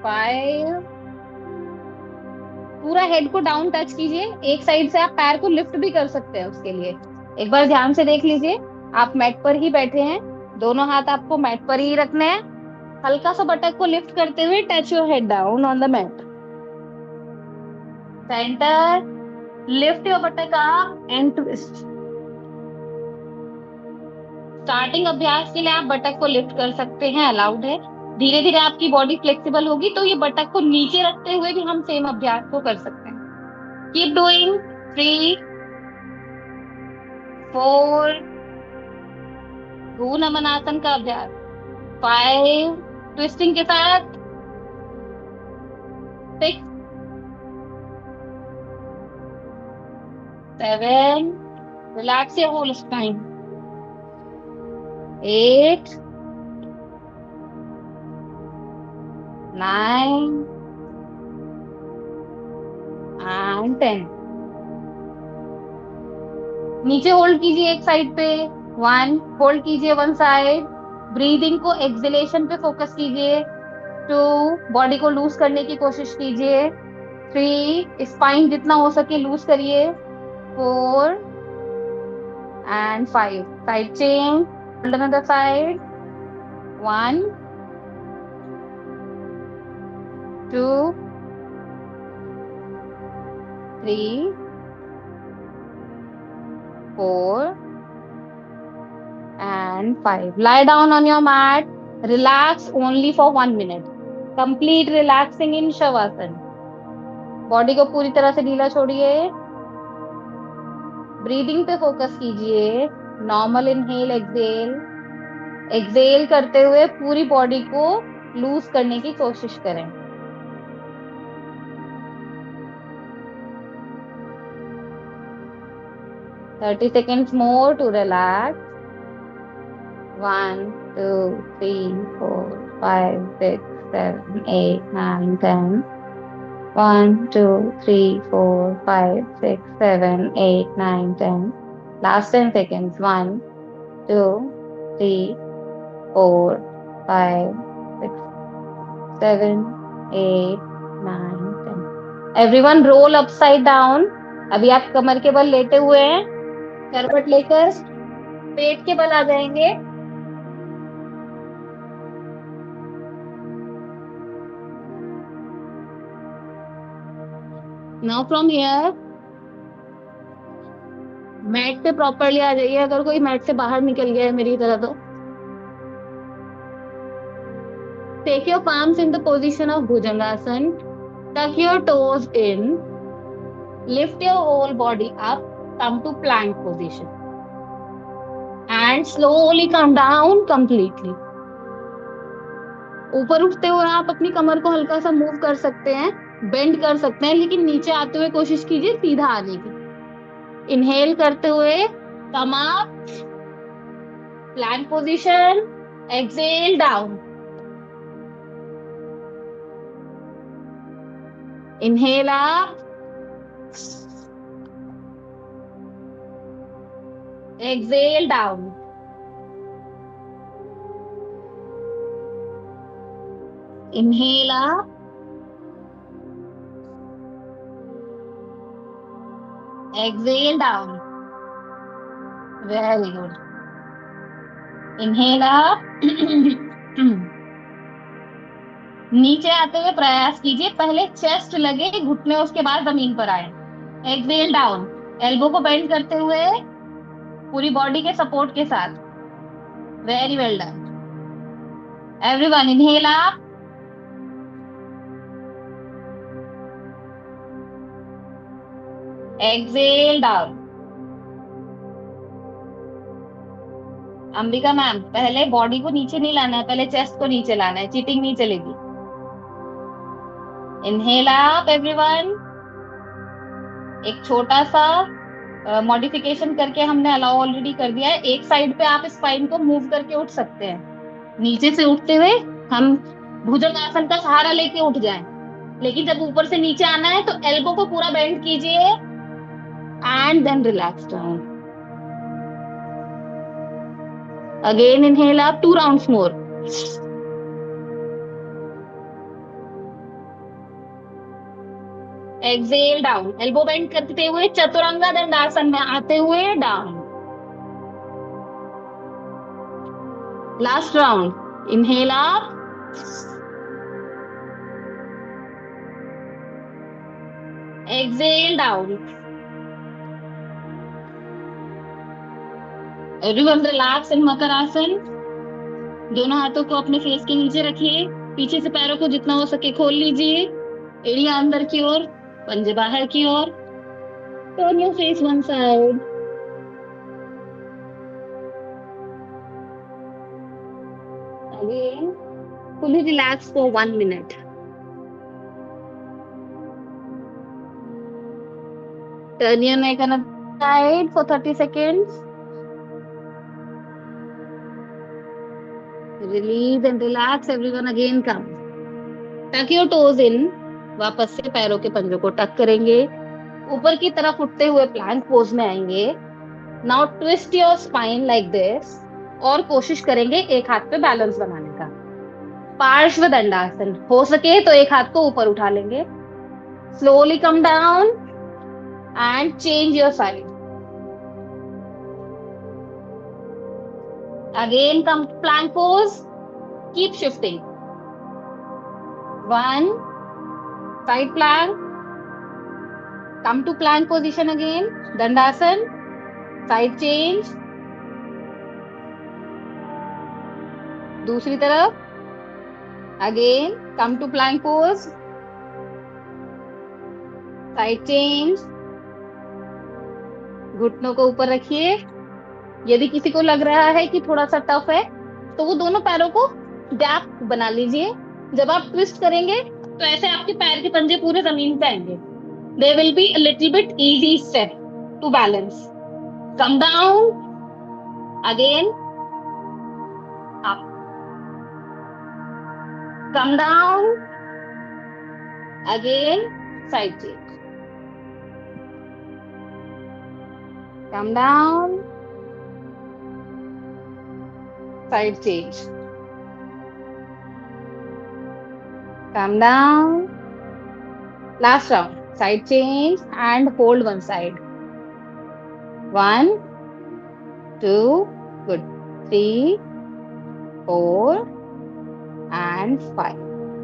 5। पूरा हेड को डाउन टच कीजिए। एक साइड से आप पैर को लिफ्ट भी कर सकते हैं, उसके लिए एक बार ध्यान से देख लीजिए। आप मैट पर ही बैठे हैं, दोनों हाथ आपको मैट पर ही रखने हैं। हल्का सा बटक को लिफ्ट करते हुए touch your head down on the mat. Centre, lift your buttock up and twist. Starting अभ्यास के लिए आप बटक को लिफ्ट कर सकते हैं, अलाउड है। धीरे धीरे आपकी बॉडी फ्लेक्सिबल होगी तो ये बटक को नीचे रखते हुए भी हम सेम अभ्यास को कर सकते हैं। Keep doing. 3 4, भू नमन आसन का अभ्यास। 5, ट्विस्टिंग के साथ। 6 7, relax your whole spine. 8 9 and 10। नीचे होल्ड कीजिए एक साइड पे। 1, होल्ड कीजिए वन साइड, ब्रीदिंग को एक्सलेशन पे फोकस कीजिए। 2, बॉडी को लूज करने की कोशिश कीजिए। 3, स्पाइन जितना हो सके लूज करिए। 4 and 5, side change, hold another side, 1, 2, 3, 4 and 5. Lie down on your mat, relax only for 1 minute. Complete relaxing in Shavasana. Body को पूरी तरह से ढीला छोड़िए। ब्रीदिंग पे फोकस कीजिए। नॉर्मल इनहेल एक्सहेल, एक्सहेल करते हुए पूरी बॉडी को लूज करने की कोशिश करें। Thirty seconds more to relax. 1, 2, 3, 4, 5, 6, 7, 8, 9, 10. 1, 2, 3, 4, 5, 6, 7, 8, 9, 10. Last 10 seconds. 1, 2, 3, 4, 5, 6, 7, 8, 9, 10. Everyone roll upside down. अभी आप कमर के बल लेटे हुए हैं, करवट लेकर पेट के बल आ जाएंगे। नाउ फ्रॉम हियर मैट पे प्रॉपरली आ जाइए। अगर कोई मैट से बाहर निकल गया है मेरी तरह तो take your palms in the position of Bhujangasana. Tuck your toes in. Lift your whole body up. Come to plank position. And slowly come down completely. ऊपर उठते हुए आप अपनी कमर को हल्का सा मूव कर सकते हैं, बेंड कर सकते हैं, लेकिन नीचे आते हुए कोशिश कीजिए सीधा आने की। इनहेल करते हुए come up, plank position, exhale down. Inhale up, exhale down. Inhale up, exhale down. Very good. Inhale up. नीचे आते हुए प्रयास कीजिए, पहले चेस्ट लगे घुटने, उसके बाद जमीन पर आए। एक्सहेल डाउन, एल्बो को बेंड करते हुए पूरी बॉडी के सपोर्ट के साथ। Very well done everyone. Inhale up, exhale down. Ambika ma'am, पहले बॉडी को नीचे नहीं लाना है, पहले चेस्ट को नीचे लाना है, चीटिंग नहीं चलेगी। Inhale up everyone. एक छोटा सा मॉडिफिकेशन करके हमने अलाउ ऑलरेडी कर दिया है। एक साइड पे आप स्पाइन को मूव करके उठ सकते हैं। नीचे से उठते हुए हम भुजंगासन का सहारा लेके उठ जाएं, लेकिन जब ऊपर से नीचे आना है तो एल्बो को पूरा बेंड कीजिए and then relax down. Again inhale up, 2 rounds more. Exhale down, elbow bend करते हुए चतुरंगा दंडासन में आते हुए down. Last round. Inhale up, exhale down. Everyone relax in मकर आसन। दोनों हाथों को अपने फेस के नीचे रखिए, पीछे से पैरों को जितना हो सके खोल लीजिए, एड़ियां अंदर की ओर, पंजे बाहर की ओर। Turn your face one side. Again fully relax for 1 minute. Turn your neck on a side for 30 seconds. Release and relax. Everyone again come. Tuck your toes in. वापस से पैरों के पंजों को टक करेंगे, ऊपर की तरफ उठते हुए प्लैंक पोज में आएंगे। Now twist your spine like this और कोशिश करेंगे एक हाथ पे बैलेंस बनाने का। पार्श्व दंडासन, हो सके तो एक हाथ को ऊपर उठा लेंगे। Slowly come down and change your side. Again come plank pose, keep shifting. 1 side plank, come to plank position again, dandasan, side change, दूसरी तरफ, again come to plank pose, side change, घुटनों को ऊपर रखिए। यदि किसी को लग रहा है कि थोड़ा सा टफ है तो वो दोनों पैरों को गैप बना लीजिए। जब आप ट्विस्ट करेंगे तो ऐसे आपके पैर के पंजे पूरे जमीन पे आएंगे। There will be a little bit easy step to balance. Come down, again, up. Come down, again, side change. Come down, side change. Come down. Last round. Side change and hold one side. 1, 2, good. 3, 4, and 5.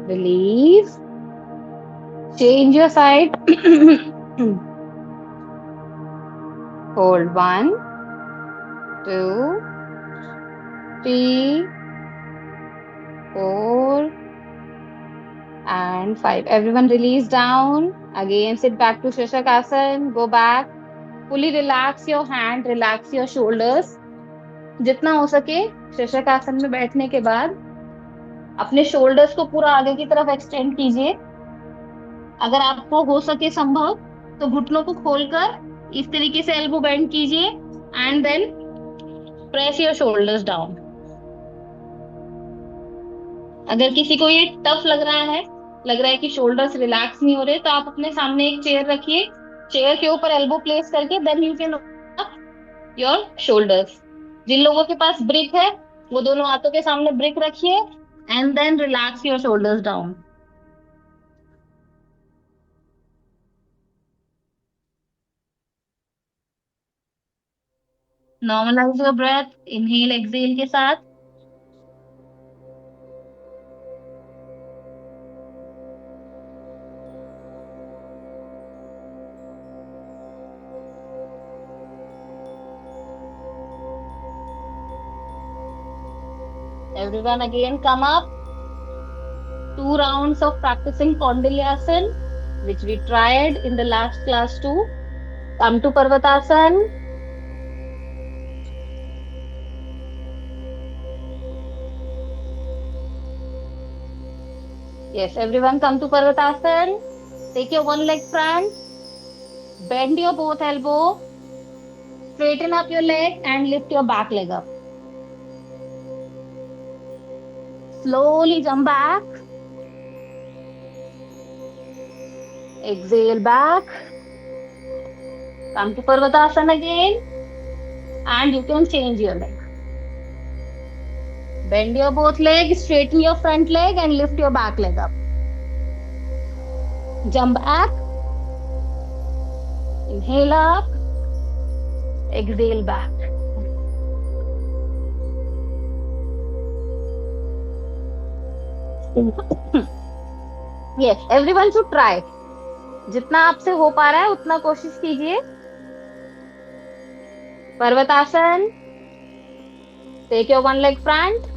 Release. Change your side. Hold 1, 2, 3, 4, and 5. Everyone release down. Again sit back to Shashakasan. Go back. Fully relax your hand, relax your shoulders. जितना हो सके शशकासन में बैठने के बाद अपने shoulders को पूरा आगे की तरफ एक्सटेंड कीजिए। अगर आपको हो सके संभव तो घुटनों को खोलकर इस तरीके से एल्बो बेंड कीजिए and then press your shoulders down. अगर किसी को ये टफ लग रहा है कि शोल्डर्स रिलैक्स नहीं हो रहे, तो आप अपने सामने एक चेयर रखिए। चेयर के ऊपर एल्बो प्लेस करके then you can up your shoulders. जिन लोगों के पास ब्रिक है वो दोनों हाथों के सामने ब्रिक रखिए and then relax your shoulders down. Normalise your breath, inhale exhale के साथ। Everyone again come up. 2 rounds of practicing Kaundilyasana, which we tried in the last class too. Come to Parvatasana. Yes, everyone come to Parvatasana. Take your one leg front. Bend your both elbow. Straighten up your leg and lift your back leg up. Slowly jump back. Exhale back. Come to Parvatasana again. And you can change your leg. Bend your both legs, straighten your front leg and lift your back leg up. Jump back. Inhale up. Exhale back. Yes, everyone should try. जितना आपसे हो पा रहा है उतना कोशिश कीजिए। पर्वतासन. Take your one leg front.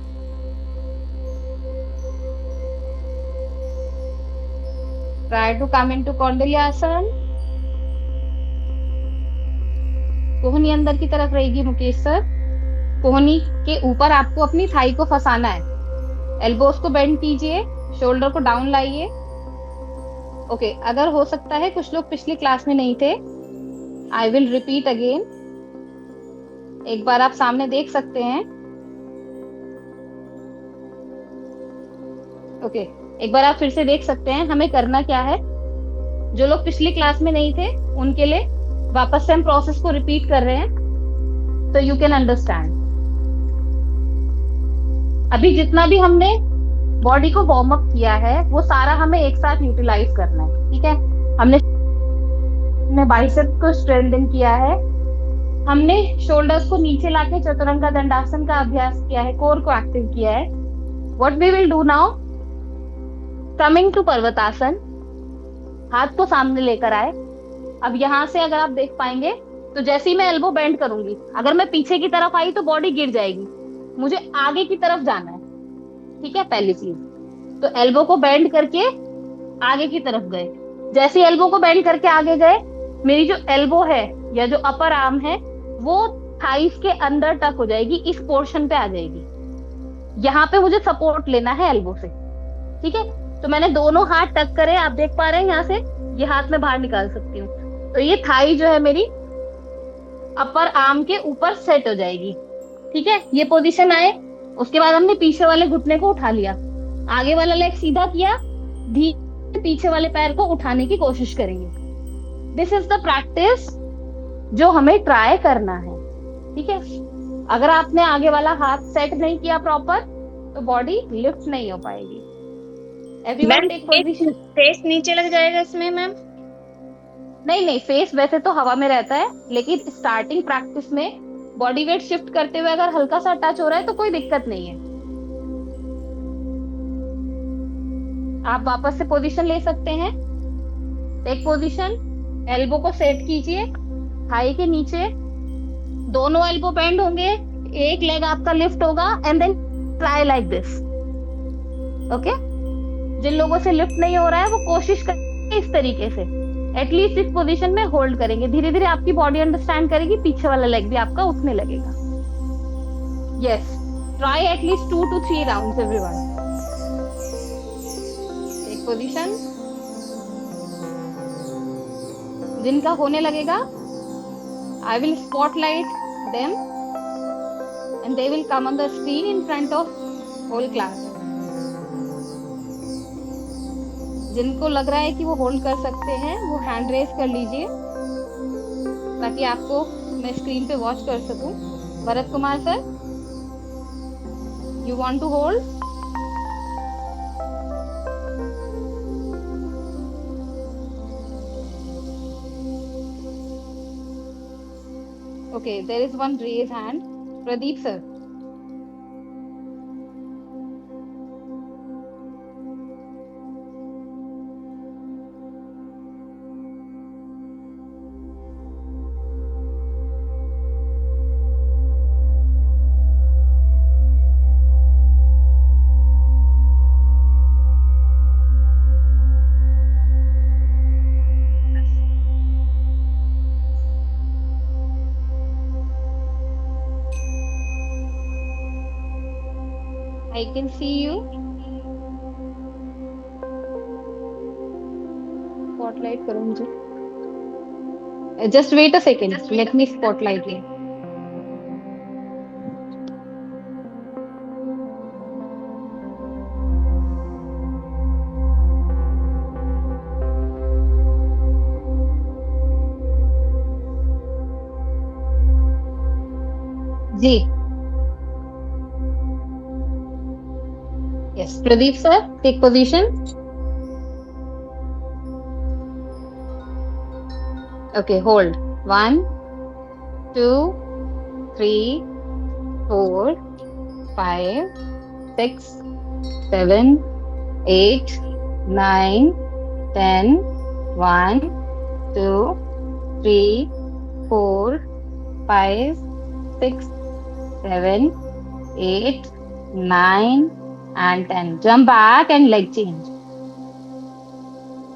Try to come into Kaundilyasana. कोहनी अंदर की तरफ रहेगी मुकेश सर। कोहनी के ऊपर आपको अपनी थाई को फंसाना है। एल्बोस को बेंड कीजिए, शोल्डर को डाउन लाइए। ओके, अगर हो सकता है कुछ लोग पिछली क्लास में नहीं थे, आई विल रिपीट अगेन। एक बार आप सामने देख सकते हैं। ओके, एक बार आप फिर से देख सकते हैं। हमें करना क्या है, जो लोग पिछली क्लास में नहीं थे उनके लिए वापस से हम प्रोसेस को रिपीट कर रहे हैं। so you can understand. अभी जितना भी हमने बॉडी को वार्म अप किया है वो सारा हमें एक साथ यूटिलाइज करना है, ठीक है। हमने बाइसेप को स्ट्रेंथन किया है, हमने शोल्डर्स को नीचे लाके चतुरंगा दंडासन का अभ्यास किया है, कोर को एक्टिव किया है। What we will do now, coming to पर्वतासन, हाथ को सामने लेकर आए। अब यहाँ से अगर आप देख पाएंगे तो जैसे ही मैं एल्बो बेंड करूंगी, अगर मैं पीछे की तरफ आई तो बॉडी गिर जाएगी, मुझे आगे की तरफ जाना है, ठीक है। पहली चीज तो एल्बो को बेंड करके आगे की तरफ गए। जैसे ही एल्बो को बेंड करके आगे गए, मेरी जो एल्बो है या जो अपर आर्म है वो थाइस के अंदर टक हो जाएगी, इस पोर्शन पे आ जाएगी। यहाँ पे मुझे सपोर्ट लेना है एल्बो से, ठीक है। तो मैंने दोनों हाथ टक करे, आप देख पा रहे हैं यहाँ से, ये हाथ में बाहर निकाल सकती हूँ। तो ये थाई जो है मेरी अपर आर्म के ऊपर सेट हो जाएगी, ठीक है। ये पोजीशन आए, उसके बाद हमने पीछे वाले घुटने को उठा लिया, आगे वाला लेग सीधा किया, धीरे पीछे वाले पैर को उठाने की कोशिश करेंगे। दिस इज द प्रैक्टिस जो हमें ट्राई करना है, ठीक है। अगर आपने आगे वाला हाथ सेट नहीं किया प्रॉपर तो बॉडी लिफ्ट नहीं हो पाएगी। Everyone take position. फेस नीचे लग जाएगा इसमें मैम? नहीं, फेस वैसे तो हवा में रहता है, लेकिन स्टार्टिंग प्रैक्टिस में बॉडी वेट शिफ्ट करते हुए अगर हल्का सा टच हो रहा है तो कोई दिक्कत नहीं है। आप वापस से पोजीशन ले सकते हैं। टेक पोजीशन, एल्बो को सेट कीजिए, थाई के नीचे दोनों एल्बो बेंड होंगे, एक लेग आपका लिफ्ट होगा and then try like this, okay. जिन लोगों से लिफ्ट नहीं हो रहा है वो कोशिश करें इस तरीके से, एटलीस्ट इस पोजीशन में होल्ड करेंगे। धीरे धीरे आपकी बॉडी अंडरस्टैंड करेगी, पीछे वाला लेग भी आपका उठने लगेगा। Yes, try at least 2 to 3 rounds everyone. एक पोजीशन, जिनका होने लगेगा I will spotlight them and they will come on the screen in front of whole class. जिनको लग रहा है कि वो होल्ड कर सकते हैं वो हैंड रेस कर लीजिए ताकि आपको मैं स्क्रीन पे वॉच कर सकूं। Bharat Kumar sir, you want to hold? Okay, there is one raised hand. Pradeep sir. I can see you. Spotlight करो मुझे. Just wait a second. Let me spotlight you. Ji. Yes, Pradeep sir, take position. Okay, hold. 1, 2, 3, 4, 5, 6, 7, 8, 9, 10. 1, 2, 3, 4, 5, 6, 7, 8, 9. And 10. Jump back and leg change.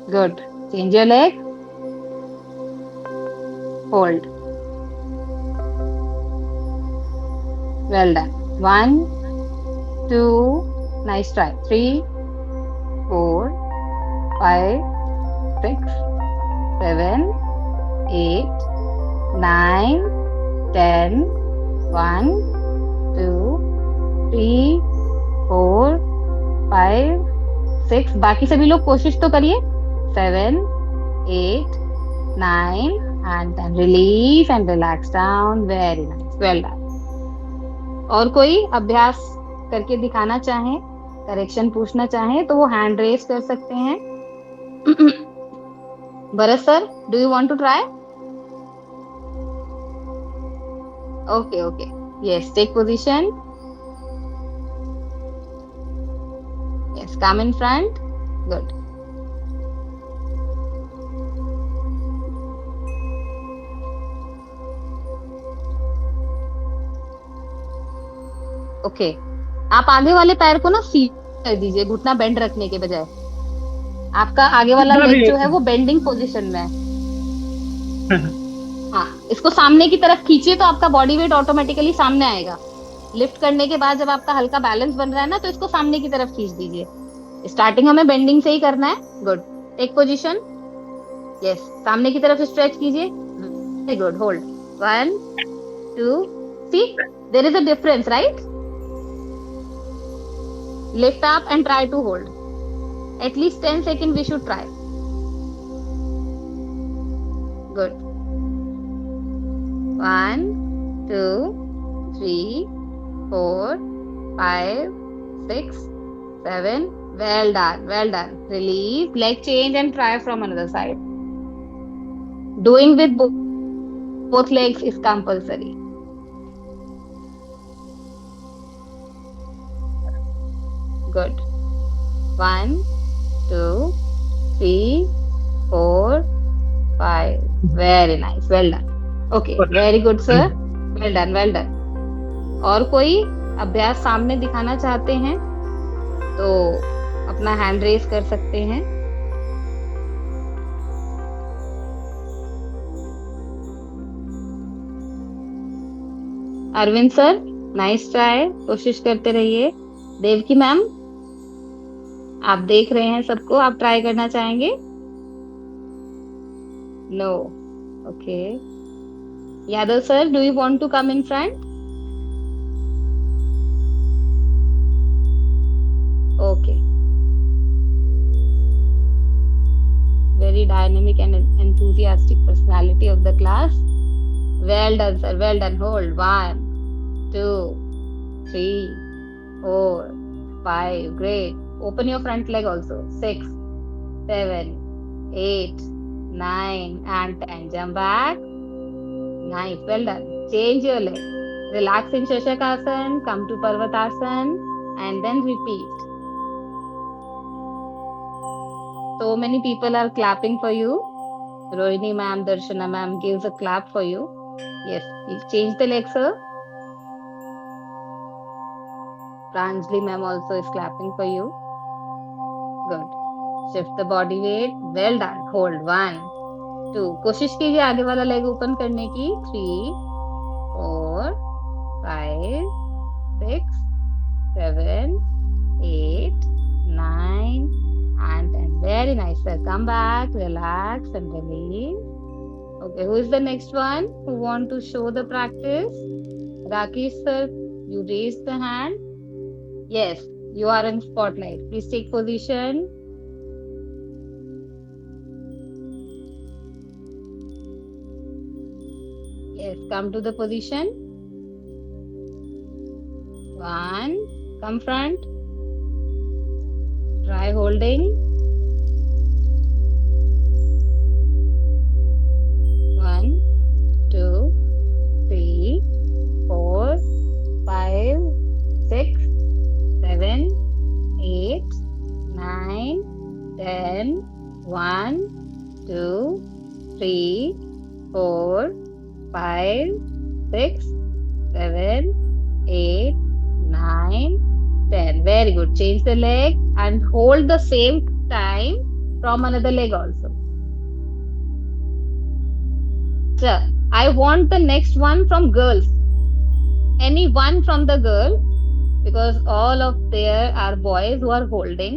Good. Change your leg. Hold. Well done. 1, 2, nice try. 3, 4, 5, 6, 7, 8, 9, 10. 1, 2, 3, 4, 5, 6. बाकी सभी लोग कोशिश तो करिए। 7, 8, 9 and then release and relax down. Very nice. Well done. और कोई अभ्यास करके दिखाना चाहे, करेक्शन पूछना चाहे तो वो हैंड रेस कर सकते हैं. Bharat sir, do you want to try? Okay, okay. Yes, take position. Yes, come in front. Good. Okay. आप आगे वाले पैर को ना सीधा कर दीजिए, घुटना बेंड रखने के बजाय. आपका आगे वाला लेग जो है वो बेंडिंग पोजीशन में है. हाँ, इसको सामने की तरफ खींचिए तो आपका बॉडी वेट ऑटोमेटिकली सामने आएगा. लिफ्ट करने के बाद जब आपका हल्का बैलेंस बन रहा है ना, तो इसको सामने की तरफ खींच दीजिए. स्टार्टिंग हमें बेंडिंग से ही करना है. गुड. Take position. यस, सामने की तरफ स्ट्रेच कीजिए. Very good. Hold. 1 2. See, there is a difference, right? Lift up and try to hold. At least 10 seconds we should try. Good. 1 2 3 4 5 6 7. Well done. Well done. Release. Leg change and try from another side. Doing with both legs is compulsory. Good. 1 2 3 4 5. Very nice. Well done. Okay. Very good, sir. Well done. Well done. और कोई अभ्यास सामने दिखाना चाहते हैं तो अपना hand raise कर सकते हैं. Arvind sir, nice try. कोशिश करते रहिए. देवकी मैम, आप देख रहे हैं सबको, आप ट्राई करना चाहेंगे? No. Okay. Yadav sir, do you want to come in front? Okay. Very dynamic and enthusiastic personality of the class. Well done, sir. Well done. Hold. 1 2 3 4 5. Great. Open your front leg also. 6 7 8 9 and 10. Jump back. Nice. Well done. Change your leg. Relax in Shashakasan. Come to Parvatasan and then repeat. So many people are clapping for you. Rohini ma'am, Darshana ma'am gives a clap for you. Yes. Change the leg, sir. Pranjali ma'am also is clapping for you. Good. Shift the body weight. Well done. Hold. 1 2. कोशिश कीजिए आगे वाला leg open करने की. 3 4 5 6 7 8 9 and 10. Very nice, sir. Come back, relax and release. Okay, who is the next one who want to show the practice? Rakesh sir, you raised the hand. Yes, you are in spotlight. Please take position. Yes, come to the position. 1, come front. Try holding. 1 2 3 4 5 6 7 8 9 10. 1 2 3 4 5 6 7 8 9 10. Very good. Change the leg and hold the same time from another leg also. Sir, I want the next one from girls. Any one from the girl, because all of there are boys who are holding.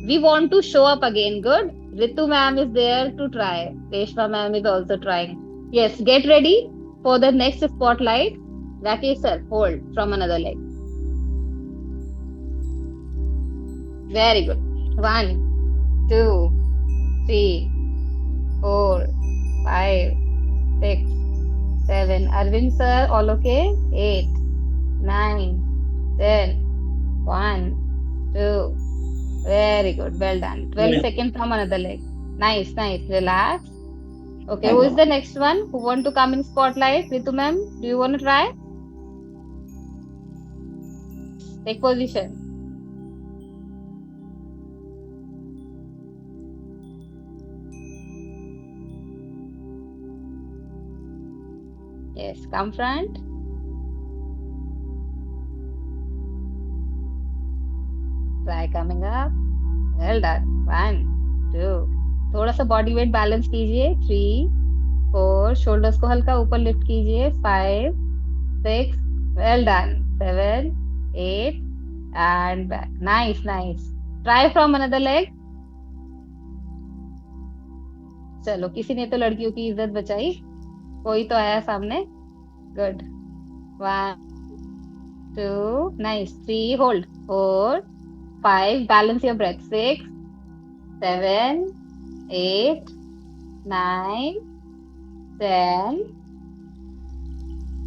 We want to show up again. Good. Ritu ma'am is there to try. Reshma ma'am is also trying. Yes, get ready for the next spotlight. Rakesh sir, hold from another leg. Very good. 1 2 3 4 5 6, 7. Arvind sir, all okay? 8, 9, 10. 1, 2. Very good. Well done. 12 seconds from another leg. Nice, nice. Relax. Okay, who is the next one who want to come in spotlight? Ritu ma'am, do you want to try? Take position. Yes, come front. Try coming up. Well done. 1, 2. थोड़ा सा body weight balance कीजिए. 3, 4. Shoulders को हल्का ऊपर lift कीजिए. 5, 6. Well done. 7, 8. And back. Nice, nice. Try from another leg. चलो, किसी ने तो लड़कियों की इज्जत बचाई. कोई तो आया सामने. Good. 1, 2. Nice. 3. Hold. 4, 5. Balance your breath. 6, 7, 8, 9, 10.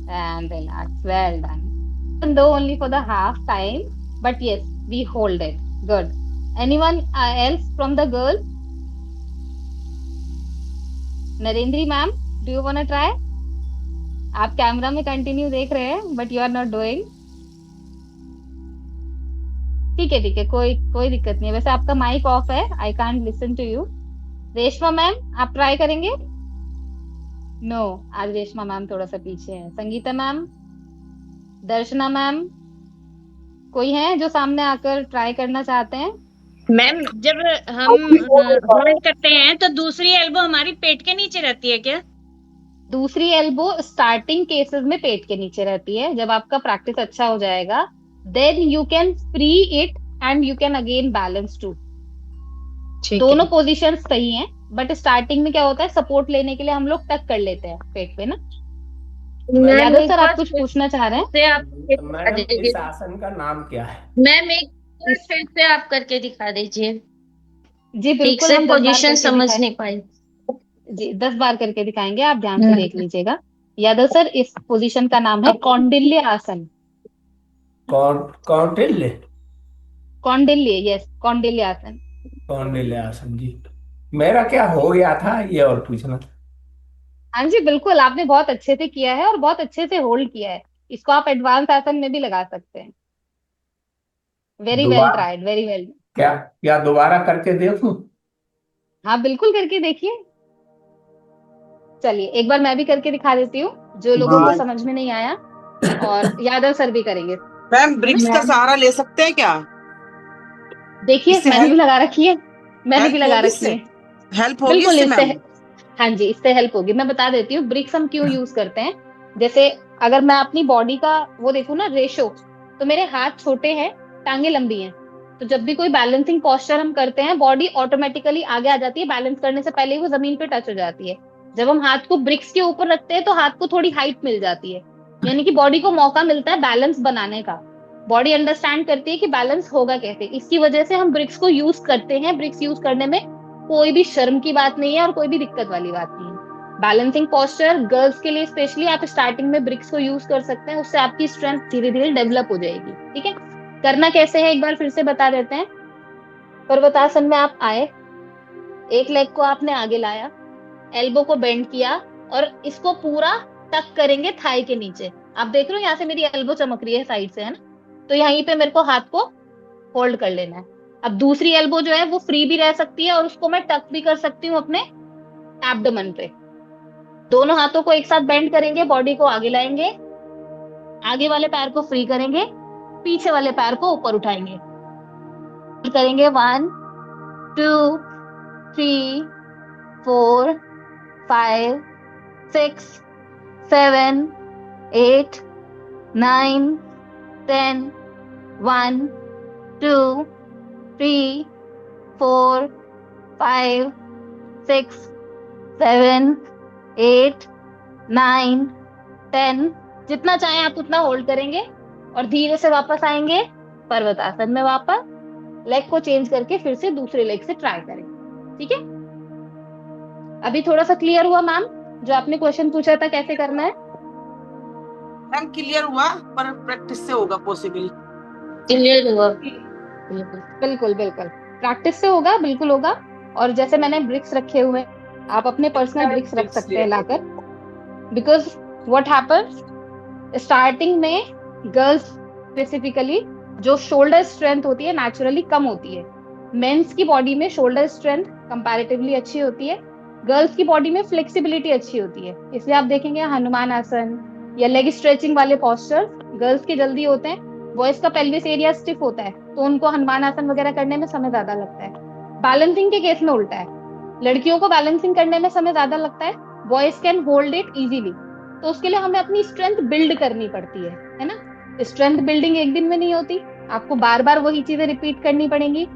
And relax. Well done. Even though only for the half time, but yes, we hold it. Good. Anyone else from the girl? Narendri ma'am, do you want to try? आप camera में continue देख रहे हैं but you are not doing. ठीक है, ठीक है, कोई दिक्कत नहीं है. वैसे आपका माइक ऑफ है. I can't listen to you. Reshma ma'am, आप ट्राई करेंगे? नो, आज रेशमा मैम थोड़ा सा पीछे है. संगीता मैम, दर्शना मैम, कोई है जो सामने आकर ट्राई करना चाहते हैं? मैम, जब हम होल्ड करते हैं तो दूसरी एल्बो हमारी पेट के नीचे रहती है क्या? दूसरी एल्बो स्टार्टिंग केसेस में पेट के नीचे रहती है. जब आपका प्रैक्टिस अच्छा हो जाएगा then you can free it and you can again balance too. दोनों पोजीशन सही हैं बट स्टार्टिंग में क्या होता है, सपोर्ट लेने के लिए हम लोग टक कर लेते हैं पेट पे ना. यादव सर, आप कुछ पूछना चाह रहे हैं? मैडम, इस आसन का नाम क्या है? मैम, एक फिर से आप करके दिखा दीजिए. जी बिल्कुल, हम पोजीशन समझ नहीं पाई. जी 10 बार करके दिखाएंगे, आप ध्यान से देख लीजिएगा. यादव सर, इस पोजीशन का नाम है कौंडिल्य आसन. कौंडिल्य? कौंडिल्य, यस, कौंडिल्य आसन. कौंडिल्य आसन. जी, मेरा क्या हो गया था ये और पूछना था. हाँ जी बिल्कुल, आपने बहुत अच्छे से किया है और बहुत अच्छे से होल्ड किया है. इसको आप एडवांस आसन में भी लगा सकते हैं. Very well tried, very well. क्या दोबारा करके देखूं? हाँ बिल्कुल, करके देखिए. चलिए एक बार मैं भी करके दिखा देती हूँ जो लोगों को समझ में नहीं आया, और यादव सर भी करेंगे. मैम, ब्रिक्स का सहारा ले सकते हैं क्या? देखिए, मैंने भी लगा रखी है. मैंने भी लगा रखी है. हेल्प होगी बिल्कुल, इससे? हाँ जी, इससे हेल्प होगी. मैं बता देती हूँ ब्रिक्स हम क्यों यूज करते हैं. जैसे अगर मैं अपनी बॉडी का वो देखूं ना, रेशो, तो मेरे हाथ छोटे हैं, टांगे लंबी हैं. तो जब भी कोई बैलेंसिंग पोस्चर हम करते हैं, बॉडी ऑटोमेटिकली आगे आ जाती है. बैलेंस करने से पहले ही वो जमीन पे टच हो जाती है. जब हम हाथ को ब्रिक्स के ऊपर रखते हैं तो हाथ को थोड़ी हाइट मिल जाती है, यानी कि बॉडी को मौका मिलता है बैलेंस बनाने का. बॉडी अंडरस्टैंड करती है कि बैलेंस होगा कैसे. इसकी वजह से हम ब्रिक्स को यूज करते हैं. ब्रिक्स यूज करने में कोई भी शर्म की बात नहीं है और कोई भी दिक्कत वाली बात नहीं है. बैलेंसिंग पोस्चर गर्ल्स के लिए स्पेशली आप स्टार्टिंग में ब्रिक्स को यूज कर सकते हैं. उससे आपकी स्ट्रेंथ धीरे धीरे डेवलप हो जाएगी. ठीक है, करना कैसे है एक बार फिर से बता देते हैं. पर्वतासन में आप आए, एक लेग को आपने आगे लाया, एल्बो को बेंड किया और इसको पूरा टक करेंगे थाई के नीचे. आप देख रहे हो यहाँ से मेरी एल्बो चमक रही है साइड से, है ना. तो यहीं पे मेरे को हाथ को होल्ड कर लेना है. अब दूसरी एल्बो जो है वो फ्री भी रह सकती है और उसको मैं टक भी कर सकती हूँ अपने एब्डोमेन पे. दोनों हाथों को एक साथ बेंड करेंगे, बॉडी को आगे लाएंगे, आगे वाले पैर को फ्री करेंगे, पीछे वाले पैर को ऊपर उठाएंगे. करेंगे 1, 2, 3, 4, 5, 6, 7, 8, 9, 10. 1, 2, 3, 4, 5, 6, 7, 8, 9, 10. जितना चाहे आप उतना होल्ड करेंगे और धीरे से वापस आएंगे पर्वतासन में. वापस लेग को चेंज करके फिर से दूसरे लेग से ट्राई करेंगे. ठीक है, अभी थोड़ा सा क्लियर हुआ मैम? जो आपने क्वेश्चन पूछा था कैसे करना है? मैम क्लियर हुआ, पर प्रैक्टिस से होगा पॉसिबल। क्लियर हुआ। बिल्कुल बिल्कुल, प्रैक्टिस से होगा, बिल्कुल होगा। और जैसे मैंने ब्रिक्स रखे हुए हैं, आप अपने पर्सनल ब्रिक्स रख सकते हैं लाकर। बिकॉज व्हाट हैपेंस, स्टार्टिंग में गर्ल्स स्पेसिफिकली जो शोल्डर स्ट्रेंथ होती है नेचुरली कम होती है। मेंस की बॉडी में शोल्डर स्ट्रेंथ कंपैरेटिवली अच्छी होती है, गर्ल्स की बॉडी में फ्लेक्सिबिलिटी अच्छी होती है। इसलिए आप देखेंगे हनुमान आसन या लेग स्ट्रेचिंग वाले पोस्चर गर्ल्स के जल्दी होते हैं। बॉयज का पेल्विस एरिया स्टिफ होता है, तो उनको हनुमान आसन वगैरह करने में समय ज्यादा लगता है। बैलेंसिंग के केस में उल्टा है, लड़कियों को बैलेंसिंग करने में समय ज्यादा लगता है, boys can hold it easily. तो उसके लिए हमें अपनी स्ट्रेंथ बिल्ड करनी पड़ती है ना। स्ट्रेंथ बिल्डिंग एक दिन में नहीं होती, आपको बार बार वही चीजें रिपीट करनी पड़ेंगी।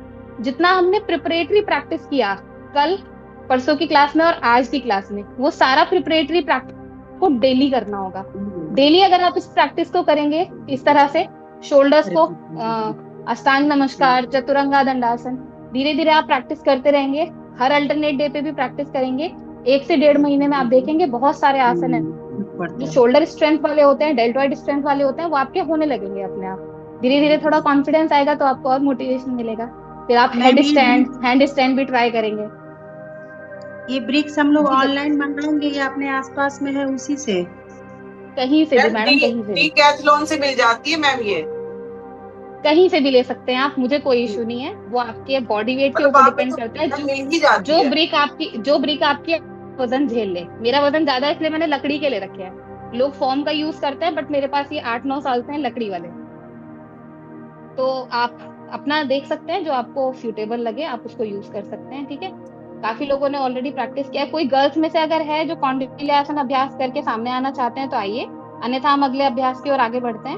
जितना हमने प्रिपरेटरी प्रैक्टिस किया कल परसों की क्लास में और आज की क्लास में, वो सारा प्रिपरेटरी प्रैक्टिस को डेली करना होगा। डेली अगर आप इस प्रैक्टिस को करेंगे इस तरह से, शोल्डर्स को अष्टांग नमस्कार, चतुरंगा दंडासन, धीरे धीरे आप प्रैक्टिस करते रहेंगे। हर अल्टरनेट डे पे भी प्रैक्टिस करेंगे। 1 से 1.5 महीने में आप देखेंगे बहुत सारे आसन हैं जो शोल्डर स्ट्रेंथ वाले होते हैं, डेल्टॉइड स्ट्रेंथ वाले होते हैं, वो आपके होने लगेंगे अपने आप। धीरे धीरे थोड़ा कॉन्फिडेंस आएगा तो आपको और मोटिवेशन मिलेगा। फिर आप हैंड स्टैंड भी ट्राई करेंगे। ये ब्रिक्स हम लोग ऑनलाइन मंगाएंगे या अपने आसपास में है उसी से? कहीं से भी मैडम, कहीं से भी, डीकैथलॉन से मिल जाती है मैम, ये कहीं से भी ले सकते हैं आप, मुझे कोई इशू नहीं है। वो आपके बॉडी वेट के ऊपर डिपेंड करता है। मिल ही जाती जो है। ब्रिक आपकी वजन झेल ले। मेरा वजन ज्यादा है इसलिए मैंने लकड़ी के ले रखे हैं। लोग फॉर्म का यूज करते हैं, बट मेरे पास ये 8-9 साल से हैं लकड़ी वाले। तो आप अपना देख सकते हैं, जो आपको सूटेबल लगे आप उसको यूज कर सकते हैं। ठीक है, काफी लोगों ने ऑलरेडी प्रैक्टिस किया है। कोई गर्ल्स में से अगर है जो कौंडिल्यासन अभ्यास करके सामने आना चाहते हैं तो आइए, अन्यथा हम अगले अभ्यास की ओर आगे बढ़ते हैं।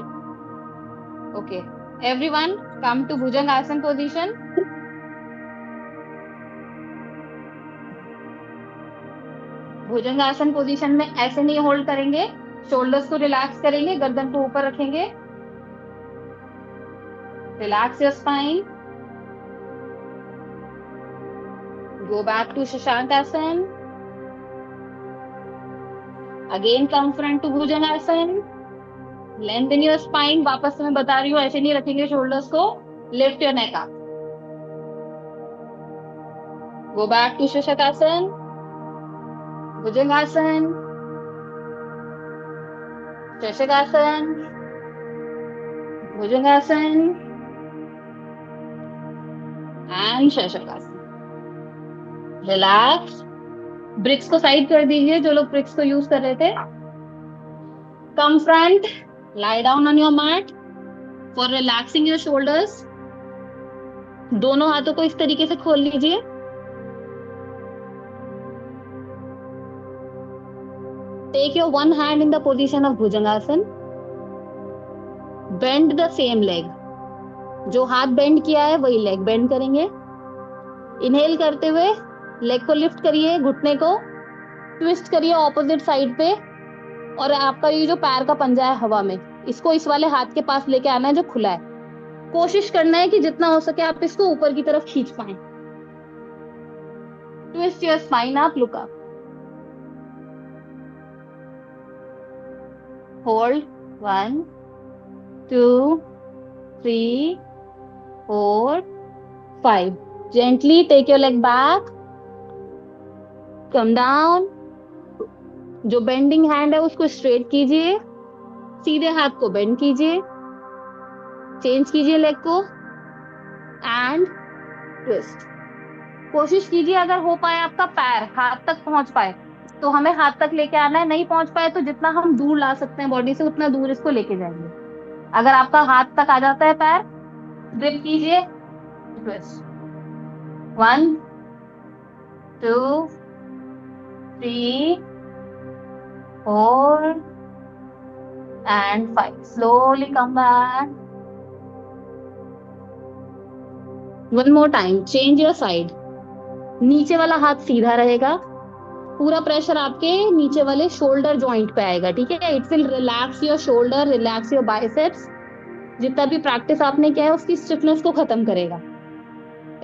ओके एवरीवन, कम टू भुजंग आसन पोजीशन। भुजंग आसन पोजीशन में ऐसे नहीं होल्ड करेंगे, शोल्डर्स को रिलैक्स करेंगे, गर्दन को ऊपर रखेंगे। Relax your spine. Go back to Shashankasan. Again come front to Bhujangasan. Lengthen your spine. वापस से मैं बता रही हूँ, ऐसे नहीं रखेंगे शोल्डर्स को। Lift your neck up. Go back to Shashakasan. Bhujangasan. Shashakasan. Bhujangasan. And Shashakasan. Relax. Bricks को साइड कर दीजिए जो लोग ब्रिक्स को यूज कर रहे थे। Come front, lie down on your mat for relaxing your shoulders. दोनों हाथों को इस तरीके से खोल लीजिए। Take your one hand in the position of भुजंगासन। बेंड द सेम लेग, जो हाथ बेंड किया है वही लेग बेंड करेंगे। इनहेल करते हुए लेग को लिफ्ट करिए, घुटने को ट्विस्ट करिए ऑपोजिट साइड पे, और आपका ये जो पैर का पंजा है हवा में, इसको इस वाले हाथ के पास लेके आना है जो खुला है। कोशिश करना है कि जितना हो सके आप इसको ऊपर की तरफ खींच पाए। Twist your spine up, look up, hold 1 2 3 4 5। Gently take your leg back, come down. जो बेंडिंग हैंड है उसको स्ट्रेट कीजिए, सीधे हाथ को बेंड कीजिए, चेंज कीजिए लेग को एंड ट्विस्ट। कोशिश कीजिए अगर हो पाए आपका पैर हाथ तक पहुंच पाए तो हमें हाथ तक लेके आना है। नहीं पहुंच पाए तो जितना हम दूर ला सकते हैं बॉडी से उतना दूर इसको लेके जाएंगे। अगर आपका हाथ तक आ जाता है पैर, ग्रिप कीजिए, twist. 1 2 3 4 and 5. Slowly come back. One more time. Change your side. नीचे वाला हाथ सीधा रहेगा, पूरा प्रेशर आपके नीचे वाले शोल्डर जॉइंट पे आएगा। ठीक है, it will relax your shoulder, relax your biceps. जितना भी प्रैक्टिस आपने किया है उसकी स्टिफनेस को खत्म करेगा।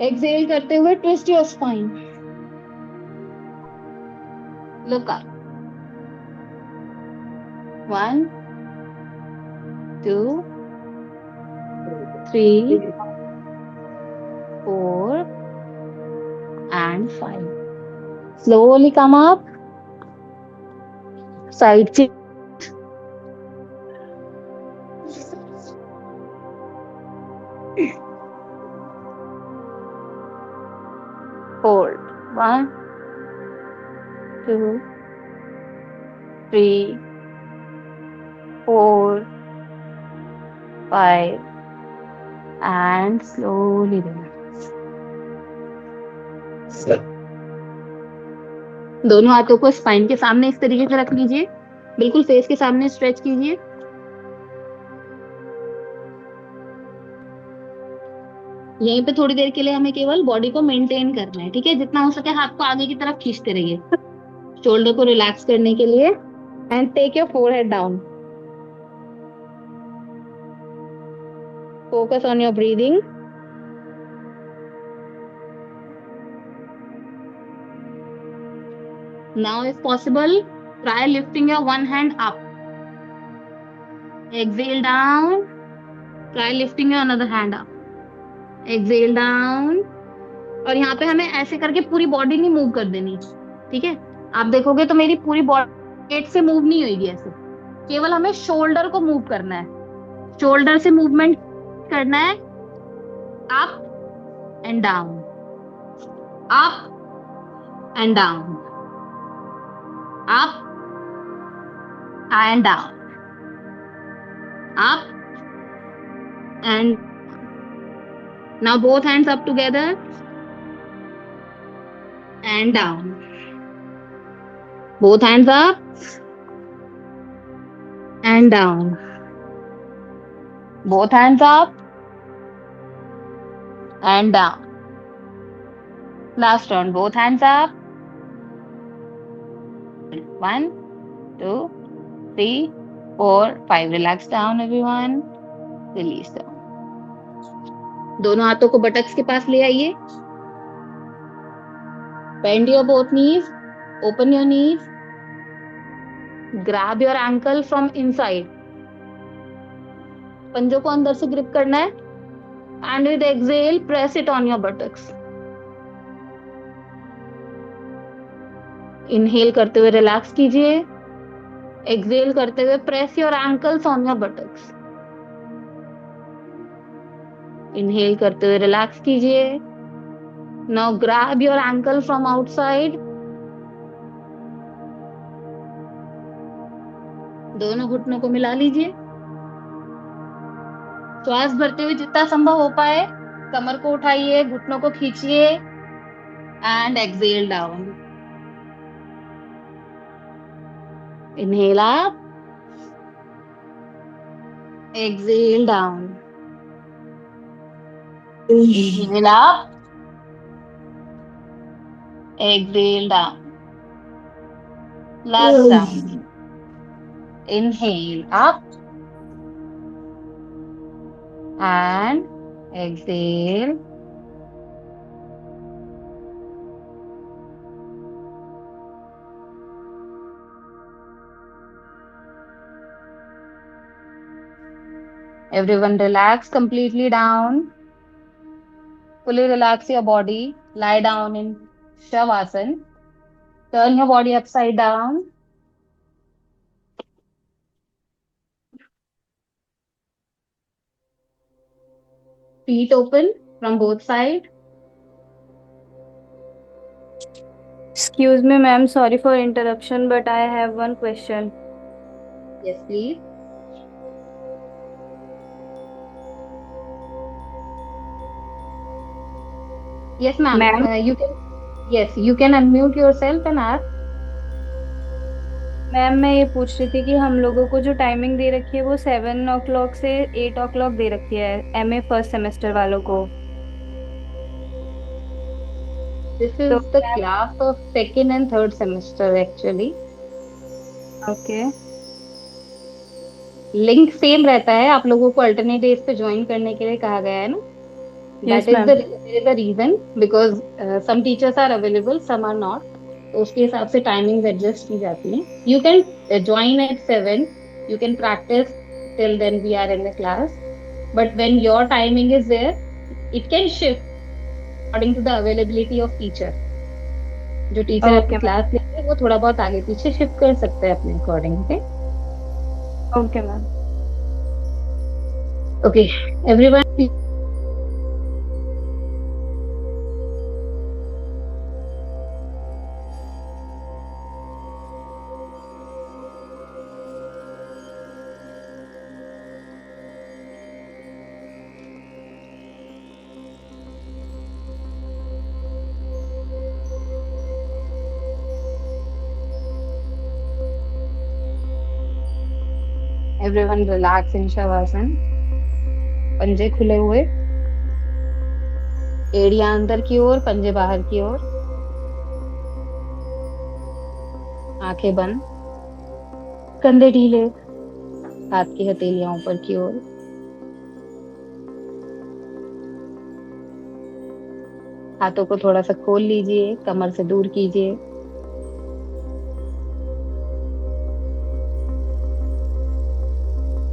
एक्सहेल करते हुए twist your spine, look up, 1 2 3 4 and 5. Slowly come up. Side change. Hold. 1 2 3 4 5 and slowly relax. दोनों हाथों को स्पाइन के सामने इस तरीके से रख लीजिए, बिल्कुल फेस के सामने स्ट्रेच कीजिए। यहीं पे थोड़ी देर के लिए हमें केवल बॉडी को मेंटेन करना है, ठीक है। जितना हो सके हाथ को आगे की तरफ खींचते रहिए शोल्डर को रिलैक्स करने के लिए। And take your forehead down. Focus on your breathing. Now, if possible, try lifting your one hand up. Exhale down. Try lifting your another hand up. Exhale down. और यहाँ पे हमें ऐसे करके पूरी बॉडी नहीं मूव कर देनी, ठीक है। आप देखोगे तो मेरी पूरी बॉडी पेट से मूव नहीं होगी ऐसे, केवल हमें शोल्डर को मूव करना है। शोल्डर से मूवमेंट करना है, up and down, up and down, up and down, up and now both hands up together and down, both hands up and down, both hands up and down. Last round, both hands up. 1 2 3 4 5. Relax down everyone. Release down. दोनों हाथों को buttocks के पास ले आइए। Bend your both knees. Open your knees. Grab your ankle from inside. पंजों को अंदर से ग्रिप करना है। And with exhale, press it on your buttocks. Inhale करते हुए रिलैक्स कीजिए। एक्सहेल करते हुए press your ankles on your buttocks. Inhale करते हुए रिलैक्स कीजिए। Now grab your ankle from outside. दोनों घुटनों को मिला लीजिए। श्वास भरते हुए जितना संभव हो पाए कमर को उठाइए, घुटनों को खींचिए and exhale down. Inhale up, exhale down. Inhale up, exhale down. Last time. Inhale up and exhale. Everyone relax completely down. Fully relax your body. Lie down in Shavasana. Turn your body upside down. Feet open from both sides. Excuse me, ma'am. Sorry for interruption, but I have one question. Yes, please. Yes, ma'am. Ma'am? You can unmute yourself and ask. Ma'am मैं ये पूछ रही थी कि हम लोगों को जो टाइमिंग दे रखी है वो 7 o'clock से 8 o'clock दे रखी है MA फर्स्ट सेमेस्टर वालों को। This is the class of second and third semester actually. Okay link same रहता है, आप लोगों को अल्टरनेट डेज पे ज्वाइन करने के लिए कहा गया है ना। Yes, That is ma'am. the reason because some teachers are available, some are not. तो उसके हिसाब से टाइमिंग्स एडजस्ट की जाती हैं। You can join at 7 You can practice till then we are in the class. But when your timing is there, it can shift according to the availability of teacher. जो teacher आपकी Okay, class लेते हैं वो थोड़ा बहुत आगे पीछे shift कर सकते हैं अपने according. okay, ma'am. Okay, everyone. Everyone relax in Shavasana. पंजे खुले हुए, एड़ियां अंदर की ओर, पंजे बाहर की ओर, आंखें बंद, कंधे ढीले, हाथ की हथेलियां ऊपर की ओर. हाथों को थोड़ा सा खोल लीजिए, कमर से दूर कीजिए.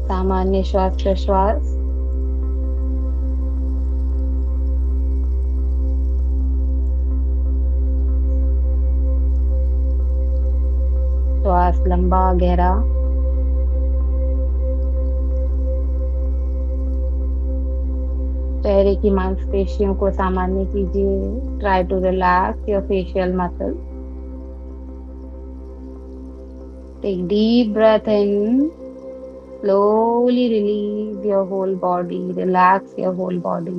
सामान्य श्वास प्रश्वास. श्वास लंबा गहरा. चेहरे की मांसपेशियों को सामान्य कीजिए. Try to relax your facial muscle. Take deep breath in. Slowly release your whole body. Relax your whole body.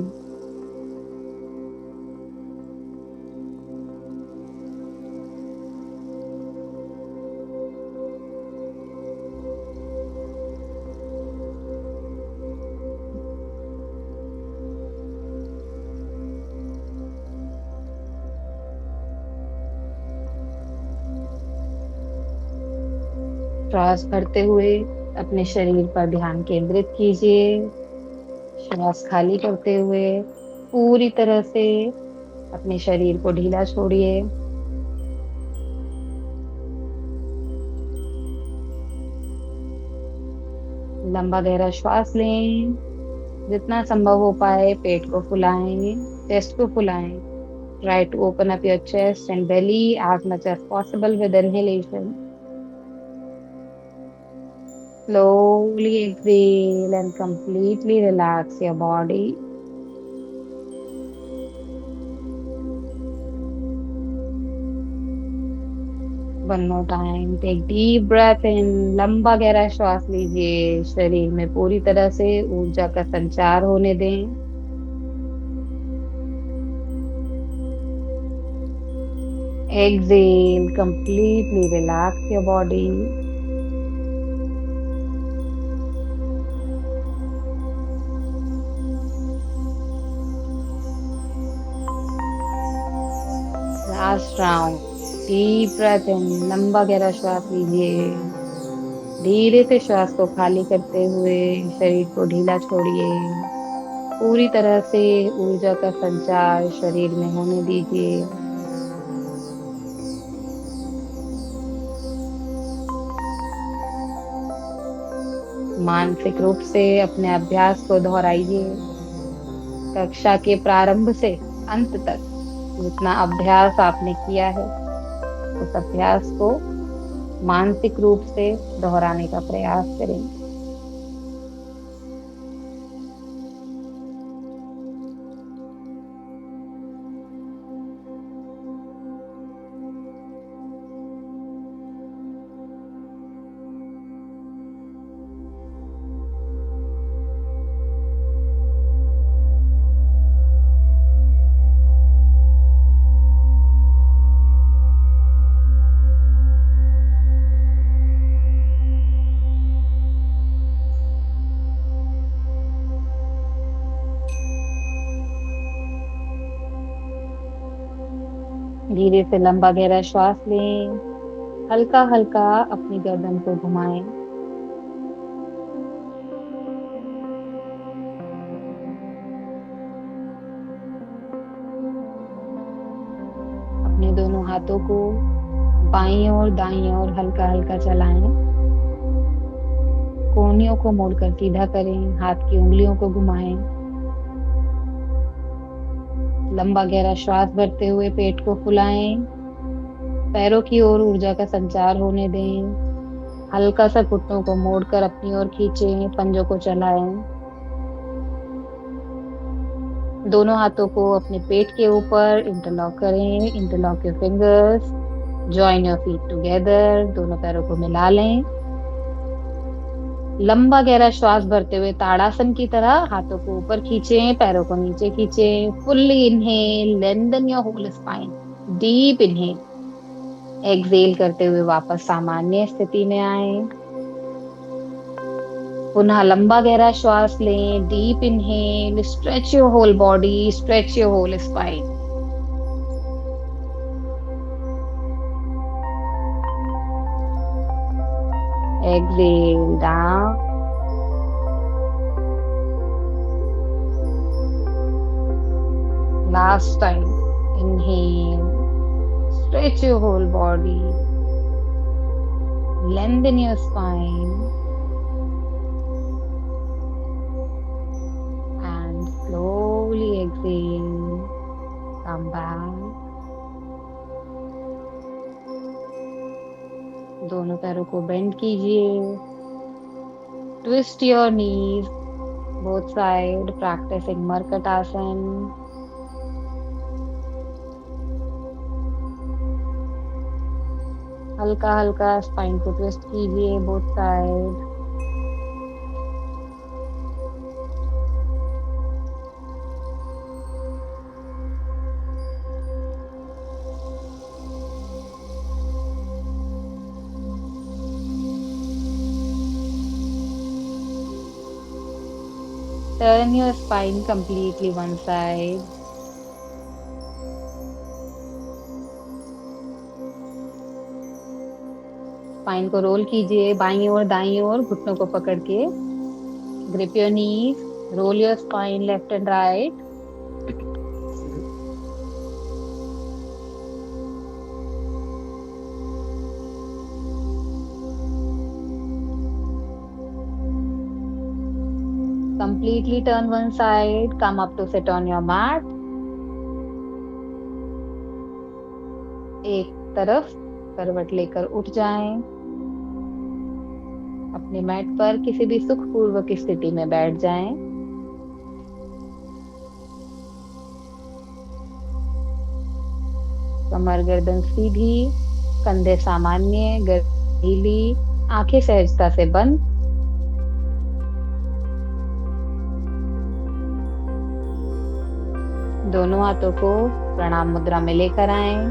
श्वास भरते हुए अपने शरीर पर ध्यान केंद्रित कीजिए. श्वास खाली करते हुए पूरी तरह से अपने शरीर को ढीला छोड़िए. लंबा गहरा श्वास लें. जितना संभव हो पाए पेट को फुलाएं, चेस्ट को फुलाएं. Try to open up your chest and belly as much as possible with inhalation. Slowly exhale and completely relax your body. One more time. Take deep breath in. लंबा गहरा श्वास लीजिए. शरीर में पूरी तरह से ऊर्जा का संचार होने दें. Exhale. Completely relax your body. Last round. Deep breath in. लंबा गहरा श्वास लीजिए. धीरे से श्वास को खाली करते हुए शरीर को ढीला छोड़िए. पूरी तरह से ऊर्जा का संचार शरीर में होने दीजिए. मानसिक रूप से अपने अभ्यास को दोहराइए. कक्षा के प्रारंभ से अंत तक जितना अभ्यास आपने किया है उस अभ्यास को मानसिक रूप से दोहराने का प्रयास करें. धीरे से लंबा गहरा श्वास लें. हल्का हल्का अपनी गर्दन को घुमाएं. अपने दोनों हाथों को बाईं और दाईं ओर हल्का हल्का चलाएं. कोहनियों को मोड़कर सीधा करें, हाथ की उंगलियों को घुमाएं। लंबा गहरा श्वास भरते हुए पेट को फुलाएं। पैरों की ओर ऊर्जा का संचार होने दें। हल्का सा घुटनों को मोड़कर अपनी ओर खींचें, पंजों को चलाएं। दोनों हाथों को अपने पेट के ऊपर इंटरलॉक करें। Interlock your fingers, join your feet together. दोनों पैरों को मिला लें। लंबा गहरा श्वास भरते हुए ताड़ासन की तरह हाथों को ऊपर खींचें, पैरों को नीचे खींचें। Fully inhale, lengthen your whole spine. Deep inhale. Exhale करते हुए वापस सामान्य स्थिति में आए। पुनः लंबा गहरा श्वास लें। Deep inhale, stretch your whole body, stretch your whole spine. Exhale down. Last time. Inhale. Stretch your whole body. Lengthen your spine. And slowly exhale. Come back. दोनों पैरों को बेंड कीजिए। Twist your knees both side, practicing मरकटासन। हल्का हल्का spine को twist कीजिए both side. Turn your spine completely one side. Spine को रोल कीजिए बाईं ओर दाईं ओर, घुटनों को पकड़ के। Grip your knees, roll your spine left and right. Completely turn one side, come up to sit on your mat. एक तरफ करवट लेकर उठ जाएं। अपने मैट पर किसी भी सुखपूर्वक स्थिति में बैठ जाएं। कमर गर्दन सीधी, कंधे सामान्य, गर्दन ढीली, आंखें सहजता से बंद। दोनों हाथों को प्रणाम मुद्रा में लेकर आएं।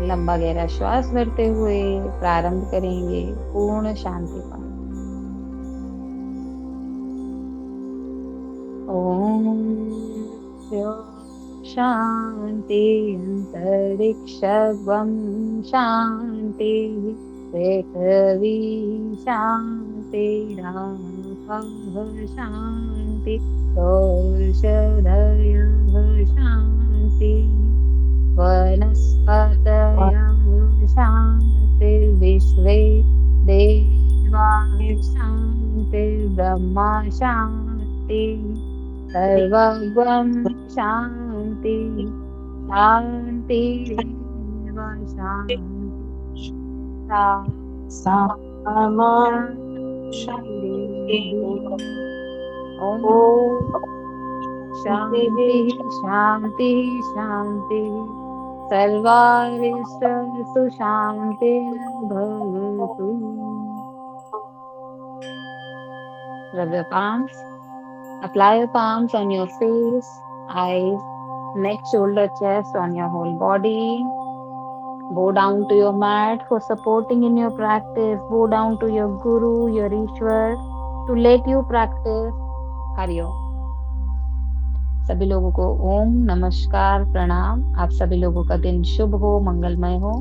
लंबा गहरा श्वास भरते हुए प्रारंभ करेंगे पूर्ण शांति पाठ। ओम शांति अंतरिक्षं शांति पृथ्वी शांति शांति औषधयः शांति वनस्पतयः शांति विश्वे देवा शांति ब्रह्मा शांति सर्वं शांति शांति शांति ओम शांति शांति शांति सर्वारिष्टस्तु शांतिर्भवतु। Rub your palms. Apply your palms on your face, eyes, neck, shoulder, chest, on your whole body. Bow down to your mat for supporting in your practice. Bow down to your Guru, your Ishwar, to let you practice. Hariom. सभी लोगों को ओम नमस्कार प्रणाम। आप सभी लोगों का दिन शुभ हो, मंगलमय हो।